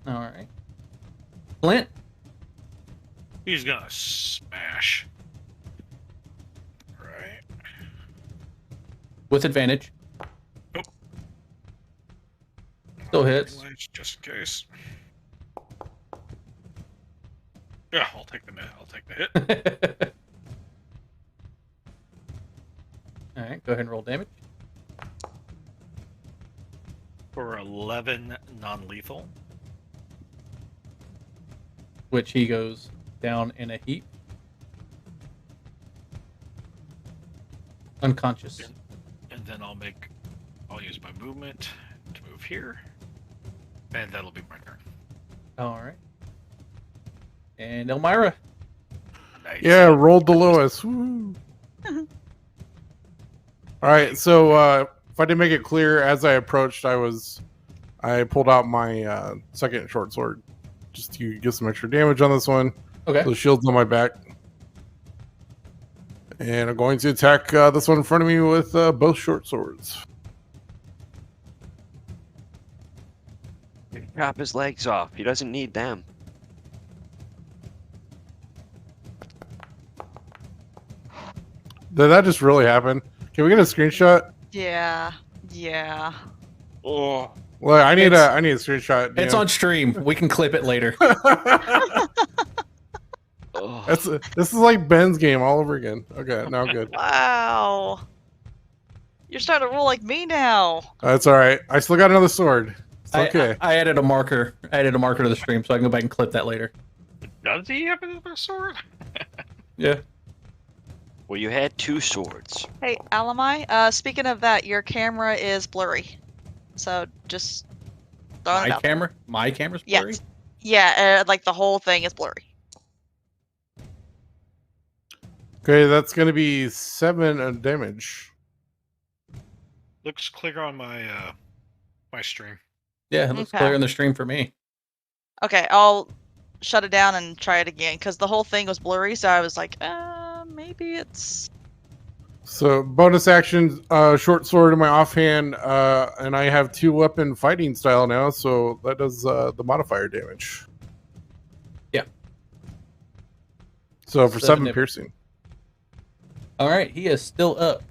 All right. Flint. He's gonna smash. Right. With advantage. Nope. Still hits. Just in case. Yeah, I'll take the hit. All right, go ahead and roll damage. For 11 non-lethal. Which he goes down in a heap. Unconscious. And then I'll use my movement to move here. And that'll be my turn. All right. And Elmira. Nice. Yeah, rolled the lowest. Woo. All right, so if I didn't make it clear, as I approached, I pulled out my second short sword just to get some extra damage on this one. Okay. So the shield's on my back. And I'm going to attack this one in front of me with both short swords. Chop his legs off. He doesn't need them. Did that just really happen? Can we get a screenshot? Yeah. Oh. Well, I need It's- a screenshot. It's on stream. We can clip it later. Oh. This is like Ben's game all over again. Okay, now I'm good. Wow. You're starting to roll like me now. That's all right. I still got another sword. It's okay. I added a marker. I added a marker to the stream, so I can go back and clip that later. Does he have another sword? Yeah. Well, you had 2 swords. Hey, Alamai, speaking of that, your camera is blurry. So just throwing it My out. camera? My camera's Yeah. blurry? Yeah, like the whole thing is blurry. Okay, that's going to be 7 damage. Looks clear on my my stream. Yeah, it looks Okay. clear in the stream for me. Okay, I'll shut it down and try it again because the whole thing was blurry. So I was like, maybe it's. So bonus action, short sword in my offhand, and I have 2-weapon fighting style now, so that does the modifier damage. Yeah. So for 7 damage. piercing. All right, he is still up.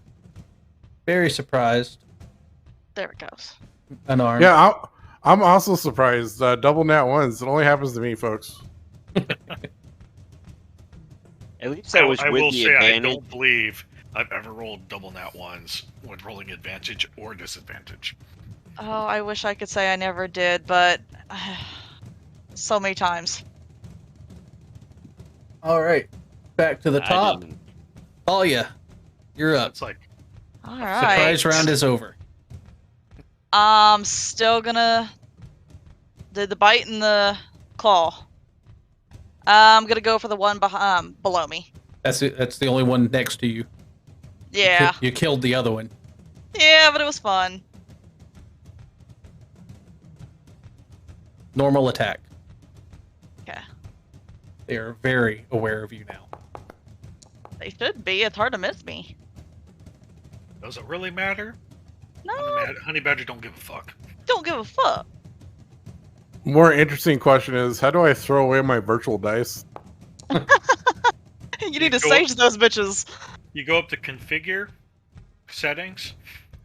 Very surprised. There it goes. Unarmed. Yeah, I'm also surprised. Double nat ones. It only happens to me, folks. At least I was I with will the say I advantage. don't believe I've ever rolled double nat ones when rolling advantage or disadvantage. Oh, I wish I could say I never did, but so many times. All right, back to the I top. didn't- Talia, you're up. It's like All right. Surprise round is over. I'm still gonna do the bite and the claw. I'm gonna go for the one below me. That's it. That's the only one next to you. Yeah. You killed the other one. Yeah, but it was fun. Normal attack. Okay. They are very aware of you now. They should be. It's hard to miss me. Does it really matter? No, Honey Badger don't give a fuck. don't give a fuck. More interesting question is, how do I throw away my virtual dice? You need to go- sage those bitches. You go up to configure, settings,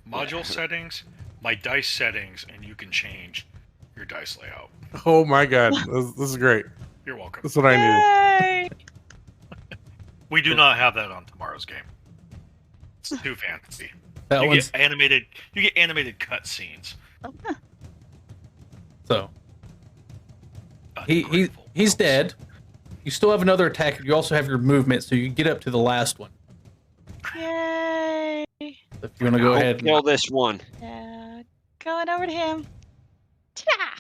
module settings, my dice settings, and you can change your dice layout. Oh my god, this is great. You're welcome. That's what I needed. Yay! We do not have that on tomorrow's game. It's too fancy. That You one's get animated. You get animated cutscenes. so Ungrateful he's worlds. dead. You still have another attack. You also have your movement, so you can get up to the last one. Yay! If you want to go ahead. Kill this one. Yeah, going over to him. Ta!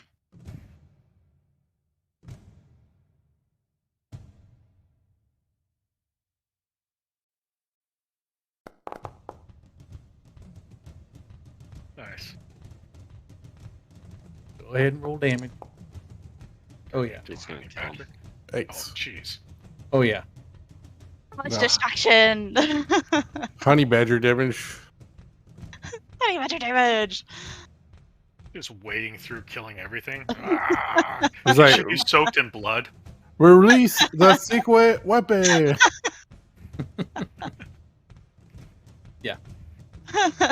Nice. Go ahead and roll damage. Oh yeah. It's gonna Honey kill him. Badger. Oh, Thanks. jeez. Oh yeah. Much No. distraction. Honey badger damage. Honey badger damage. Just wading through, killing everything. Ah. It's like, Should be soaked in blood. release the secret weapon.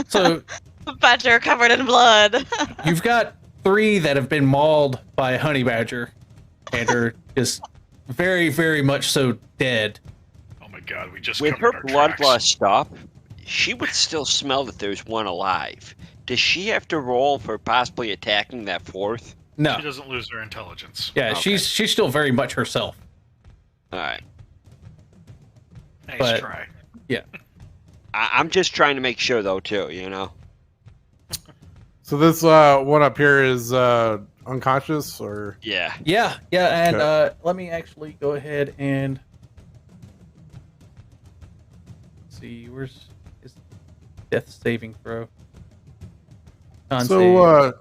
So Badger covered in blood. you've got 3 that have been mauled by a honey badger, and are just very, very much so dead. Oh my god, we just With covered her our blood tracks. loss stop, she would still smell that there's one alive. Does she have to roll for possibly attacking that 4th? No. She doesn't lose her intelligence. Yeah, Okay. she's still very much herself. All right. Nice but- try. I'm just trying to make sure, though, too, you know? So this one up here is unconscious, or Yeah. Yeah, and Okay. let me actually go ahead and see where's his death saving throw. Con save. so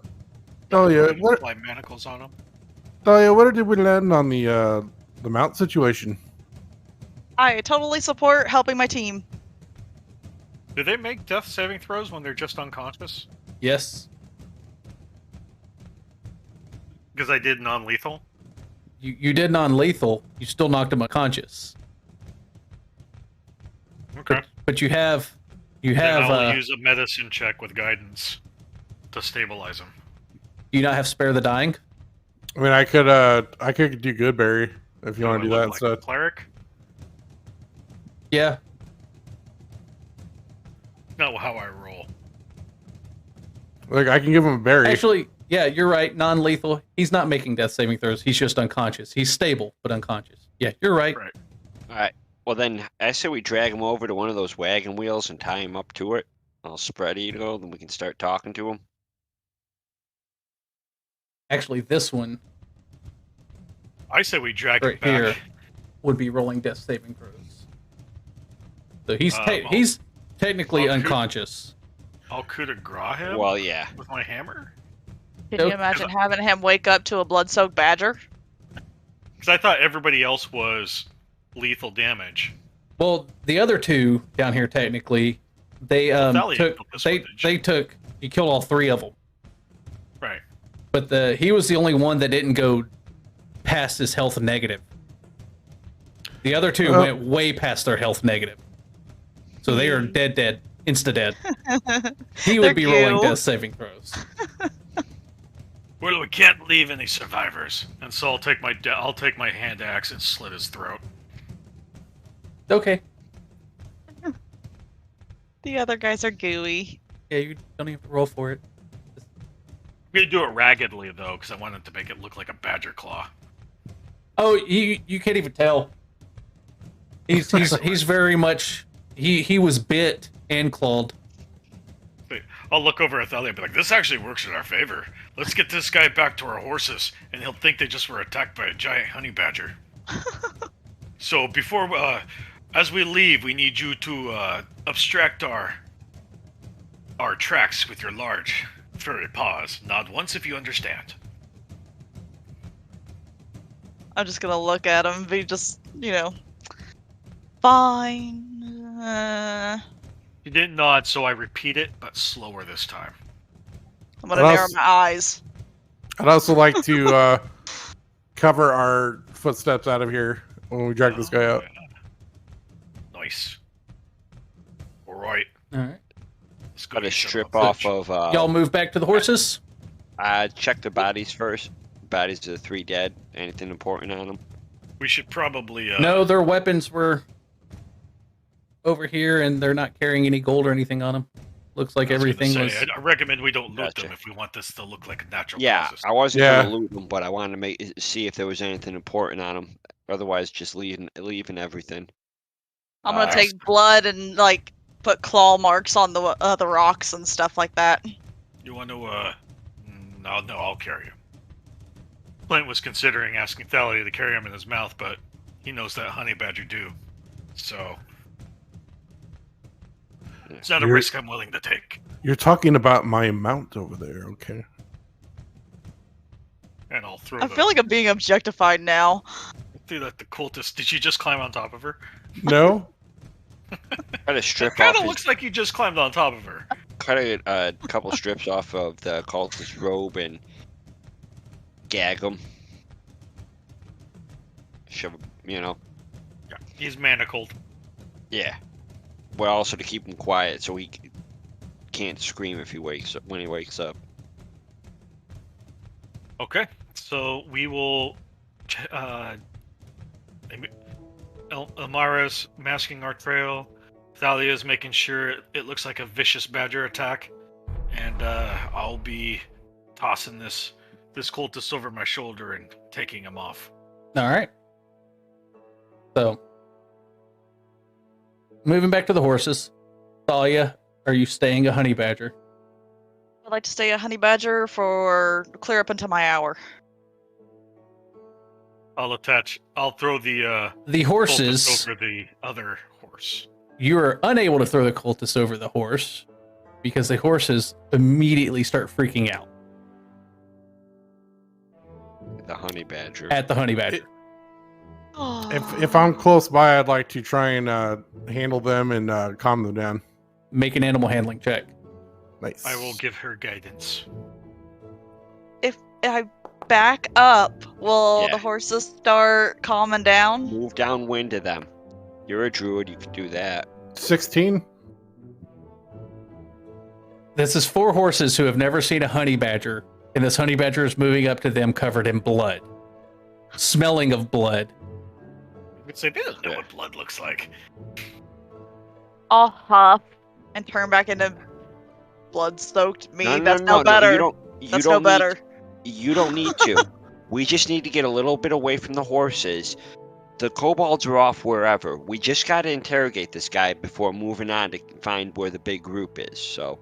Dahlia, Put what apply manacles on him. Dahlia, where did we land on the mount situation? I totally support helping my team. Do they make death saving throws when they're just unconscious? Yes, Because I did non-lethal. you did non-lethal. You still knocked him unconscious, Okay. but you have Then I'll use a medicine check with guidance to stabilize him. do you not have spare the dying? I mean, I could do Goodberry if you want to do that Like a instead. cleric? Yeah, Not how I roll. Like I can give him a berry. actually, yeah, you're right. Non-lethal. He's not making death saving throws. He's just unconscious. He's stable but unconscious. Yeah, you're right. Right. All right. Well, then I say we drag him over to one of those wagon wheels and tie him up to it. I'll spread eagle, then we can start talking to him. Actually, this one I say we drag right him back. here would be rolling death saving throws. So he's I'll- he's technically I'll shoot. unconscious. I'll coup de grace him Well, yeah. with my hammer? Can Nope. you imagine having him wake up to a blood-soaked badger? Because I thought everybody else was lethal damage. Well, the other 2 down here technically, they Thalia took killed this they one, didn't they she? took you killed all 3 of them, Right. but he was the only one that didn't go past his health negative. The other 2 Oh. went way past their health negative, so they are dead, insta dead. He would They're be rolling cute. death saving throws. Well, we can't leave any survivors, and so I'll take my hand axe and slit his throat. Okay, The other guys are gooey. yeah, you don't even have to roll for it. I'm gonna do it raggedly though, because I wanted to make it look like a badger claw. Oh, you can't even tell. He's very much he was bit and clawed. I'll look over at Thalia and be like, this actually works in our favor. Let's get this guy back to our horses, and he'll think they just were attacked by a giant honey badger. So before, as we leave, we need you to abstract our tracks with your large furry paws. Nod once if you understand. I'm just gonna look at him and be just, fine. You didn't nod, so I repeat it, but slower this time. I'm gonna narrow my eyes. I'd also like to cover our footsteps out of here when we drag this guy out. Yeah. Nice. All right. All right. Let's go Got to shut strip up. off of. Y'all move back to the horses. Check the bodies first. Bodies of the 3 dead. Anything important on them? We should probably. No, their weapons were over here, and they're not carrying any gold or anything on them. Looks like everything was. I recommend we don't loot Gotcha. them if we want this to look like a natural Yeah, process. I wasn't Yeah. gonna loot them, but I wanted to see if there was anything important on them. Otherwise, just leaving everything. I'm gonna take blood and put claw marks on the rocks and stuff like that. You want to? No, I'll carry him. Clint was considering asking Thalia to carry him in his mouth, but he knows that honey badger do. So it's not a risk I'm willing to take. You're talking about my mount over there, okay? And I'll throw. I feel like I'm being objectified now. Through that the cultist. Did you just climb on top of her? No? Try to It strip kind off. of looks like you just climbed on top of her. Cut a couple strips off of the cultist robe and gag him. Shove, Yeah, he's manacled. Yeah. But also to keep him quiet so he can't scream if he wakes up when he wakes up. Okay, so we will. Elmira's masking our trail. Thalia's making sure it looks like a vicious badger attack, and I'll be tossing this cultist over my shoulder and taking him off. All right. So, moving back to the horses. Thalia, are you staying a honey badger? I'd like to stay a honey badger for clear up into my hour. I'll throw the horses. cultist over the other horse. You are unable to throw the cultist over the horse because the horses immediately start freaking out The honey badger. at the honey badger. If I'm close by, I'd like to try and handle them and calm them down. Make an animal handling check. Nice. I will give her guidance. If I back up, will Yeah. the horses start calming down? Move downwind to them. You're a druid, you can do that. 16? This is 4 horses who have never seen a honey badger, and this honey badger is moving up to them covered in blood, smelling of blood. You could say they don't know what blood looks like. I'll huff and turn back into blood-soaked me. No, That's no better. That's no better. You don't need to. We just need to get a little bit away from the horses. The kobolds are off wherever. We just got to interrogate this guy before moving on to find where the big group is. So,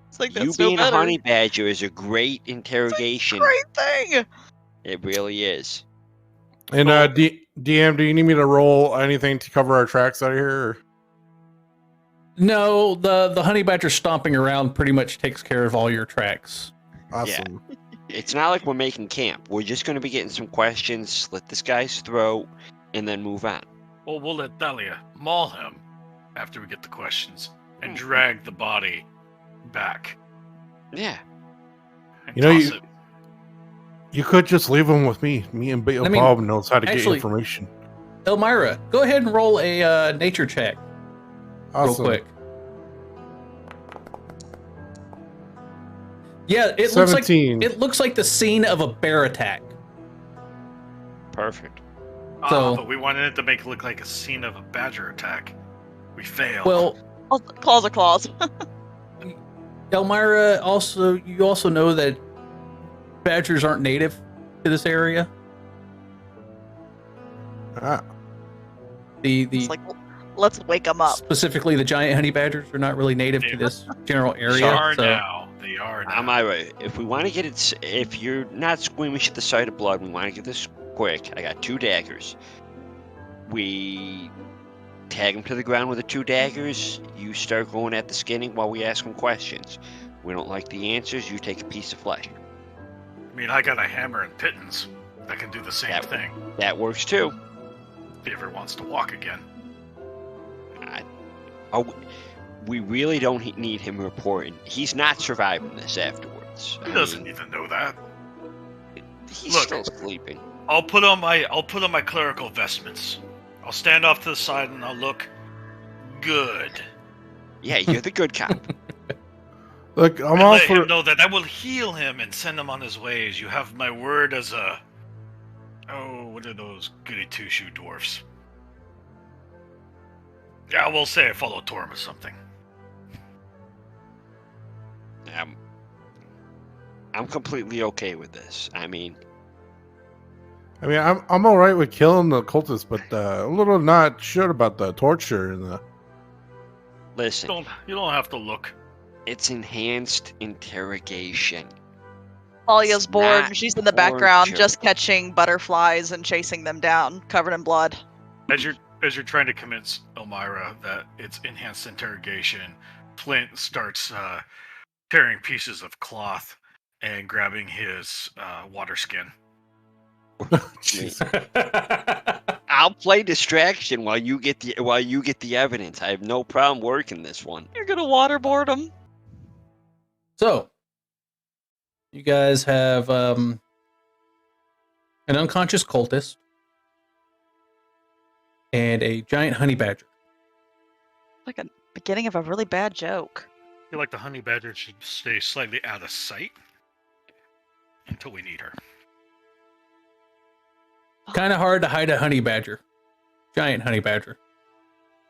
It's like you that's no being a better. honey badger is a great interrogation. Great thing. It really is. And DM, do you need me to roll anything to cover our tracks out of here? Or? No, the honey badger stomping around pretty much takes care of all your tracks. Awesome. It's not like we're making camp. We're just going to be getting some questions, slit this guy's throat, and then move on. Well, we'll let Thalia maul him after we get the questions and drag the body back. Yeah. And You know, toss it. You could just leave them with me. Me and Bob knows how to get actually- information. Elmira, go ahead and roll a nature check Awesome. real quick. Yeah, it 17. looks like the scene of a bear attack. Perfect. So- But we wanted it to make it look like a scene of a badger attack. We failed. Well, Claws are claws. Elmira, you also know that badgers aren't native to this area. Ah, The It's like Let's wake him up. Specifically, the giant honey badgers are not really native to this general They area. are So now. They are now. Am I right? If we want to get it, if you're not squeamish at the sight of blood, we want to get this quick. I got 2 daggers. We tag him to the ground with the 2 daggers. You start going at the skinning while we ask him questions. We don't like the answers. You take a piece of flesh. I mean, I got a hammer and pittance. I can do the same thing. That works too. If he ever wants to walk again. We really don't need him reporting. He's not surviving this afterwards. He doesn't even know that. He's Look. still sleeping. I'll put on my clerical vestments. I'll stand off to the side and I'll look good. Yeah, you're the good cop. Look, I'm And all let for. him know that I will heal him and send him on his ways. You have my word as a... Oh, what are those goody two-shoe dwarfs? Yeah, we'll say I follow Torm or something. I'm completely okay with this. I mean, I'm all right with killing the cultists, but a little not sure about the torture and the. listen, You don't have to look. it's enhanced interrogation. Talia's It's bored. not She's in the background, torture. just catching butterflies and chasing them down, covered in blood. As you're trying to convince Elmira that it's enhanced interrogation, Flint starts tearing pieces of cloth and grabbing his water skin. I'll play distraction while you get the evidence. I have no problem working this one. You're gonna waterboard him. So, you guys have an unconscious cultist and a giant honey badger. Like a beginning of a really bad joke. I feel like the honey badger should stay slightly out of sight until we need her. Kind of hard to hide a honey badger. Giant honey badger.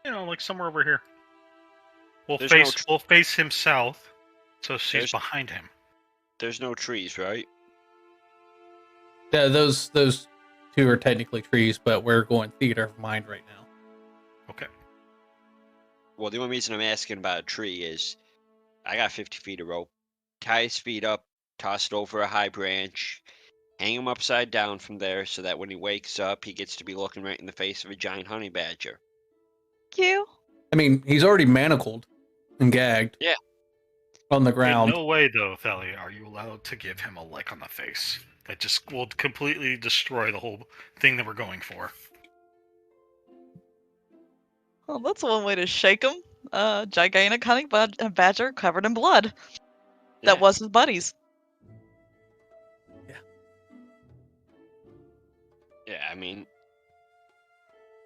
You know, like somewhere over here. We'll There's face him south, so she's There's- behind him. There's no trees, right? Yeah, those two are technically trees, but we're going theater of mind right now. Okay. Well, the only reason I'm asking about a tree is I got 50 feet of rope. Tie his feet up, toss it over a high branch, hang him upside down from there so that when he wakes up, he gets to be looking right in the face of a giant honey badger. You? I mean, he's already manacled and gagged. Yeah. On the In ground. no way, though, Thalia, are you allowed to give him a lick on the face. That just will completely destroy the whole thing that we're going for. Well, that's one way to shake him. Gigantic honey badger covered in blood. That Yeah. was his buddies. Yeah, I mean,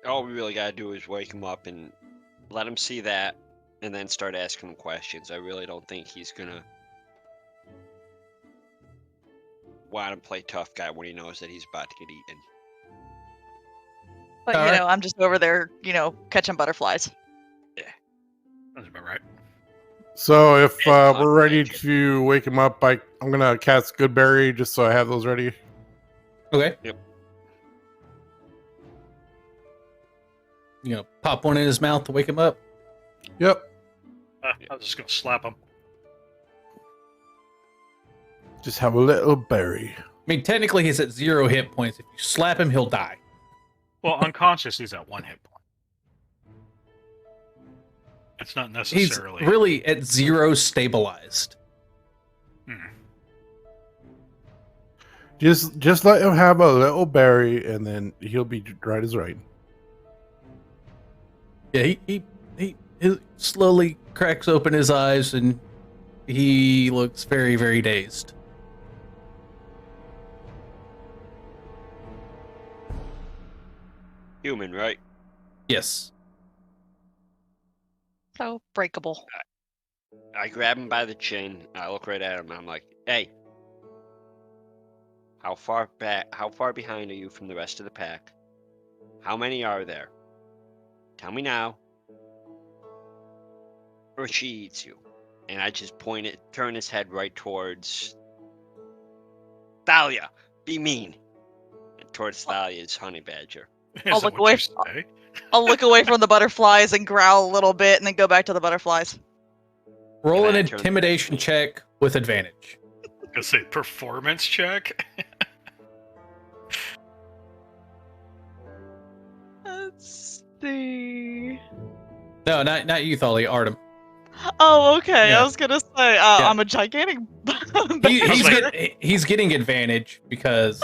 all we really gotta do is wake him up and let him see that, and then start asking him questions. I really don't think he's gonna want to play tough guy when he knows that he's about to get eaten. But, Alright. I'm just over there, catching butterflies. That's about right. So if And hot we're ready badger. to wake him up, I'm gonna cast Goodberry just so I have those ready. Okay. Yep. You know, pop one in his mouth to wake him up. Yep. I'm just gonna slap him. Just have a little berry. I mean, technically he's at 0 hit points. If you slap him, he'll die. Well, unconscious, he's at 1 hit point. It's not He's necessarily. really at 0 stabilized. Just let him have a little berry, and then he'll be right as right. Yeah, he slowly cracks open his eyes and he looks very, very dazed. Human, right? Yes. So breakable. I grab him by the chin. I look right at him. I'm like, "Hey, how far behind are you from the rest of the pack? How many are there? Tell me now, or she eats you." And I just turn his head right towards Thalia. Be mean. And towards Thalia's honey badger. Is I'll that look what away you say? I'll look away from the butterflies and growl a little bit and then go back to the butterflies. Roll an Can I turn- intimidation check with advantage. Gonna say performance check. Let's see. No, not you, Thalia, Artem. Oh, okay. Yeah. I was gonna say Yeah. I'm a gigantic. He's getting advantage because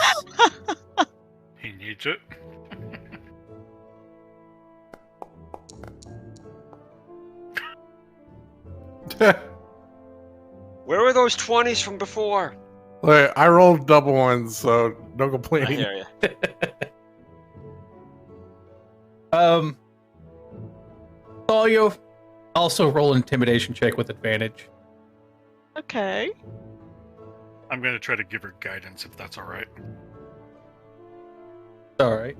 He needs it. Where were those 20s from before? Look, I rolled double ones, so no I complaining. hear you. Thalia, also roll an intimidation check with advantage. Okay. I'm gonna try to give her guidance if that's all right. All right.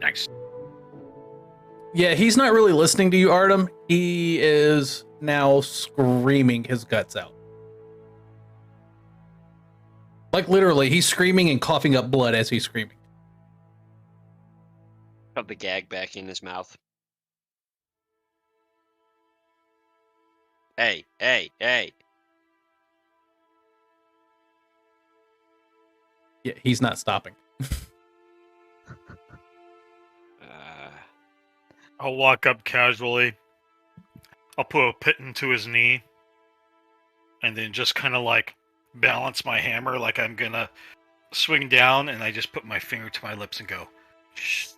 Next. Yeah, he's not really listening to you, Artem. He is now screaming his guts out. Like literally, he's screaming and coughing up blood as he's screaming. Put the gag back in his mouth. Hey, hey, hey. Yeah, he's not stopping. I'll walk up casually. I'll put a pitten to his knee. And then just kind of like balance my hammer like I'm gonna swing down, and I just put my finger to my lips and go, shh.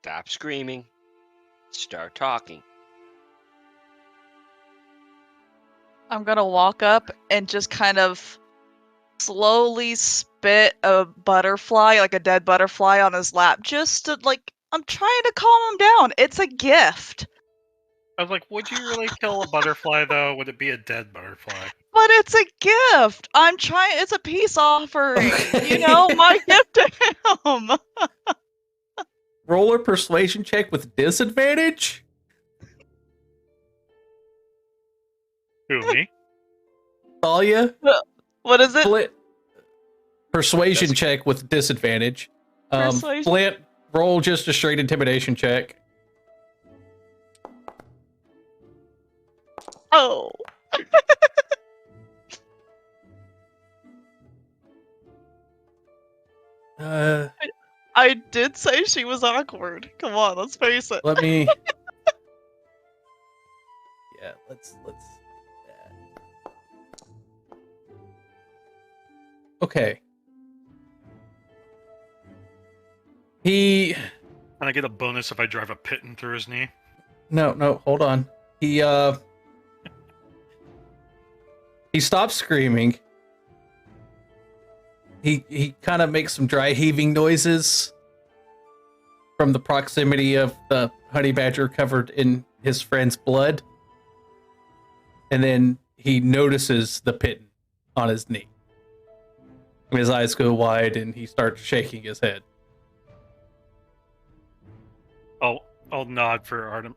Stop screaming. Start talking. I'm gonna walk up and just kind of slowly spit a butterfly, like a dead butterfly, on his lap. Just to, like, I'm trying to calm him down. It's a gift. I was like, would you really kill a butterfly though? Would it be a dead butterfly? But it's a gift. I'm trying. It's a peace offering. Okay. You know, my gift to him. Roll a persuasion check with disadvantage. Who, me? Thalia, What is it? Flint. Persuasion check with disadvantage. Persuasion. Flint, roll just a straight intimidation check. Oh. I did say she was awkward. Come on, let's face it. Let me. Yeah, let's. Okay. He. Can I get a bonus if I drive a pitten through his knee? No, hold on. He stops screaming. He kind of makes some dry heaving noises from the proximity of the honey badger covered in his friend's blood. And then he notices the pitten on his knee. His eyes go wide and he starts shaking his head. I'll nod for Artem.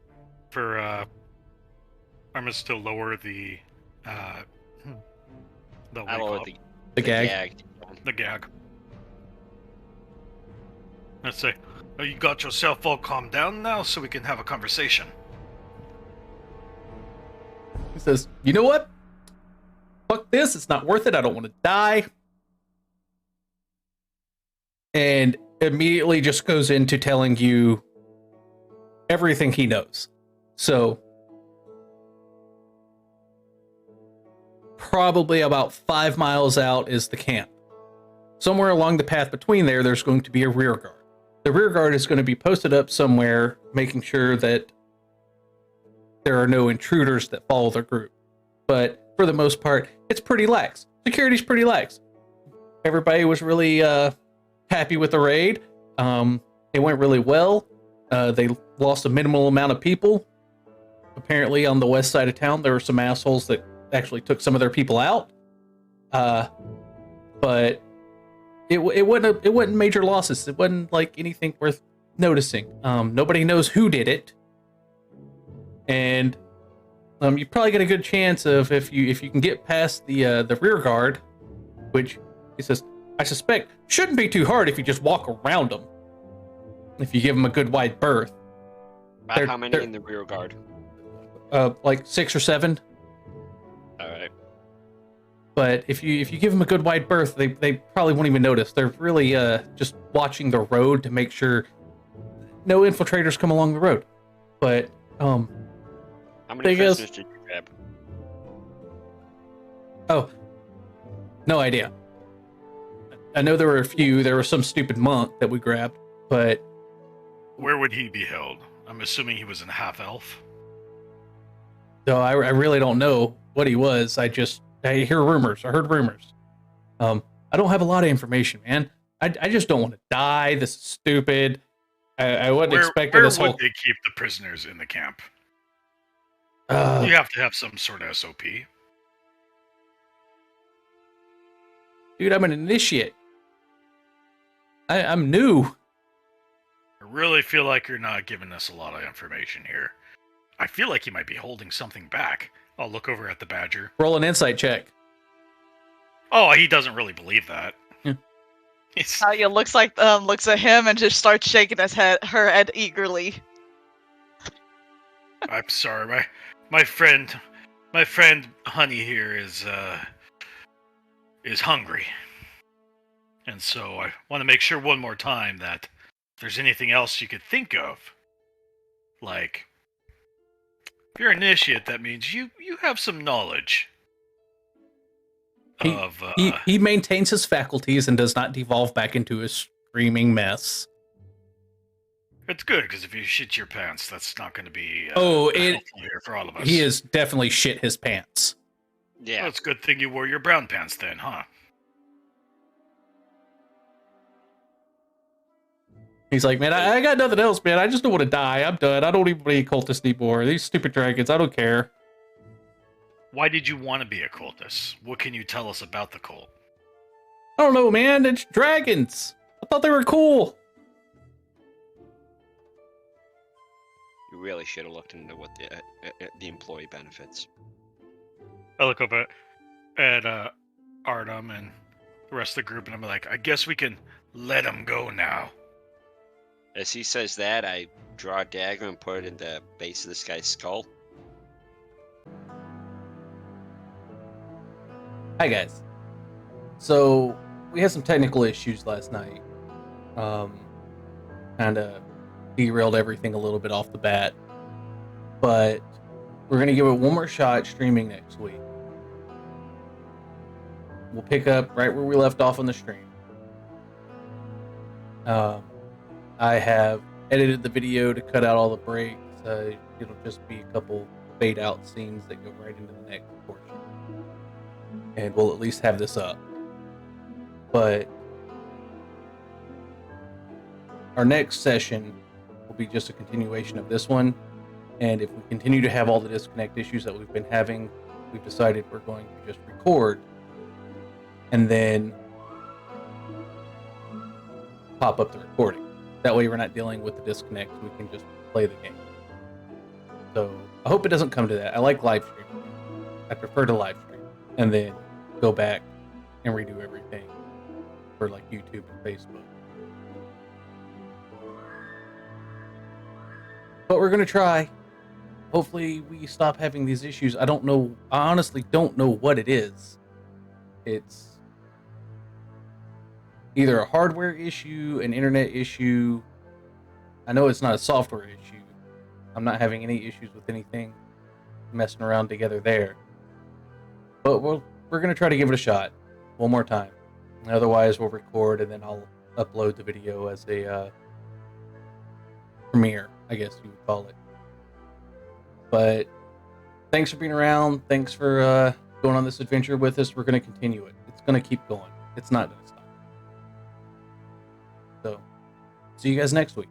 For Artemis to lower the I what lower do you call The gag. it? The gag. Let's say, oh, you got yourself all calmed down now, so we can have a conversation. He says, "You know what? Fuck this. It's not worth it. I don't want to die." And immediately just goes into telling you everything he knows. So, probably about 5 miles out is the camp. Somewhere along the path between there's going to be a rear guard. The rear guard is going to be posted up somewhere, making sure that there are no intruders that follow the group. But for the most part, it's pretty lax. Security's pretty lax. Everybody was really happy with the raid. It went really well. They lost a minimal amount of people. Apparently, on the west side of town, there were some assholes that actually took some of their people out. But it wasn't major losses. It wasn't like anything worth noticing. Nobody knows who did it, and you probably get a good chance of if you can get past the rear guard, which He says, I suspect shouldn't be too hard if you just walk around them. If you give them a good wide berth. About how many in the rear guard? Like 6 or 7. All right. But if you give them a good wide berth, they probably won't even notice. They're really just watching the road to make sure no infiltrators come along the road. But How many prisoners did you grab? Oh, no idea. I know there were a few. There was some stupid monk that we grabbed, but Where would he be held? I'm assuming he was a half elf. so I really don't know what he was. I hear rumors. I heard rumors. I don't have a lot of information, man. I just don't want to die. This is stupid. I wasn't expecting this where whole. would they keep the prisoners in the camp? Uh, You have to have some sort of SOP. Dude, I'm an initiate. I'm new. I really feel like you're not giving us a lot of information here. I feel like you might be holding something back. I'll look over at the badger. Roll an insight check. Oh, he doesn't really believe that. Yeah. It's, Talia looks at him and just starts shaking her head eagerly. I'm sorry, my friend Honey here is hungry, and so I want to make sure one more time that if there's anything else you could think of, like if you're an initiate, that means you have some knowledge of. He maintains his faculties and does not devolve back into a screaming mess. It's good because if you shit your pants, that's not going to be helpful here for all of us. He has definitely shit his pants. Yeah. Well, it's a good thing you wore your brown pants then, huh? He's like, man, I got nothing else, man. I just don't want to die. I'm done. I don't even be a cultist anymore. These stupid dragons, I don't care. Why did you want to be a cultist? What can you tell us about the cult? I don't know, man. It's dragons. I thought they were cool. You really should have looked into what the employee benefits. I look up at Artem and the rest of the group, and I'm like, I guess we can let him go now. As he says that, I draw a dagger and put it in the base of this guy's skull. Hi, guys. So, we had some technical issues last night. Kind of derailed everything a little bit off the bat. But we're going to give it one more shot streaming next week. We'll pick up right where we left off on the stream. I have edited the video to cut out all the breaks. It'll just be a couple fade out scenes that go right into the next portion. And we'll at least have this up. But our next session will be just a continuation of this one. And if we continue to have all the disconnect issues that we've been having, we've decided we're going to just record and then pop up the recording. That way we're not dealing with the disconnect. We can just play the game. So I hope it doesn't come to that. I like live streaming. I prefer to live stream and then go back and redo everything for like YouTube and Facebook. But we're going to try. Hopefully we stop having these issues. I don't know. I honestly don't know what it is. It's either a hardware issue, an internet issue. I know it's not a software issue. I'm not having any issues with anything messing around together there. But we're going to try to give it a shot one more time. Otherwise, we'll record and then I'll upload the video as a premiere, I guess you would call it. But thanks for being around. Thanks for going on this adventure with us. We're going to continue it. It's going to keep going. It's not going to stop. So, see you guys next week.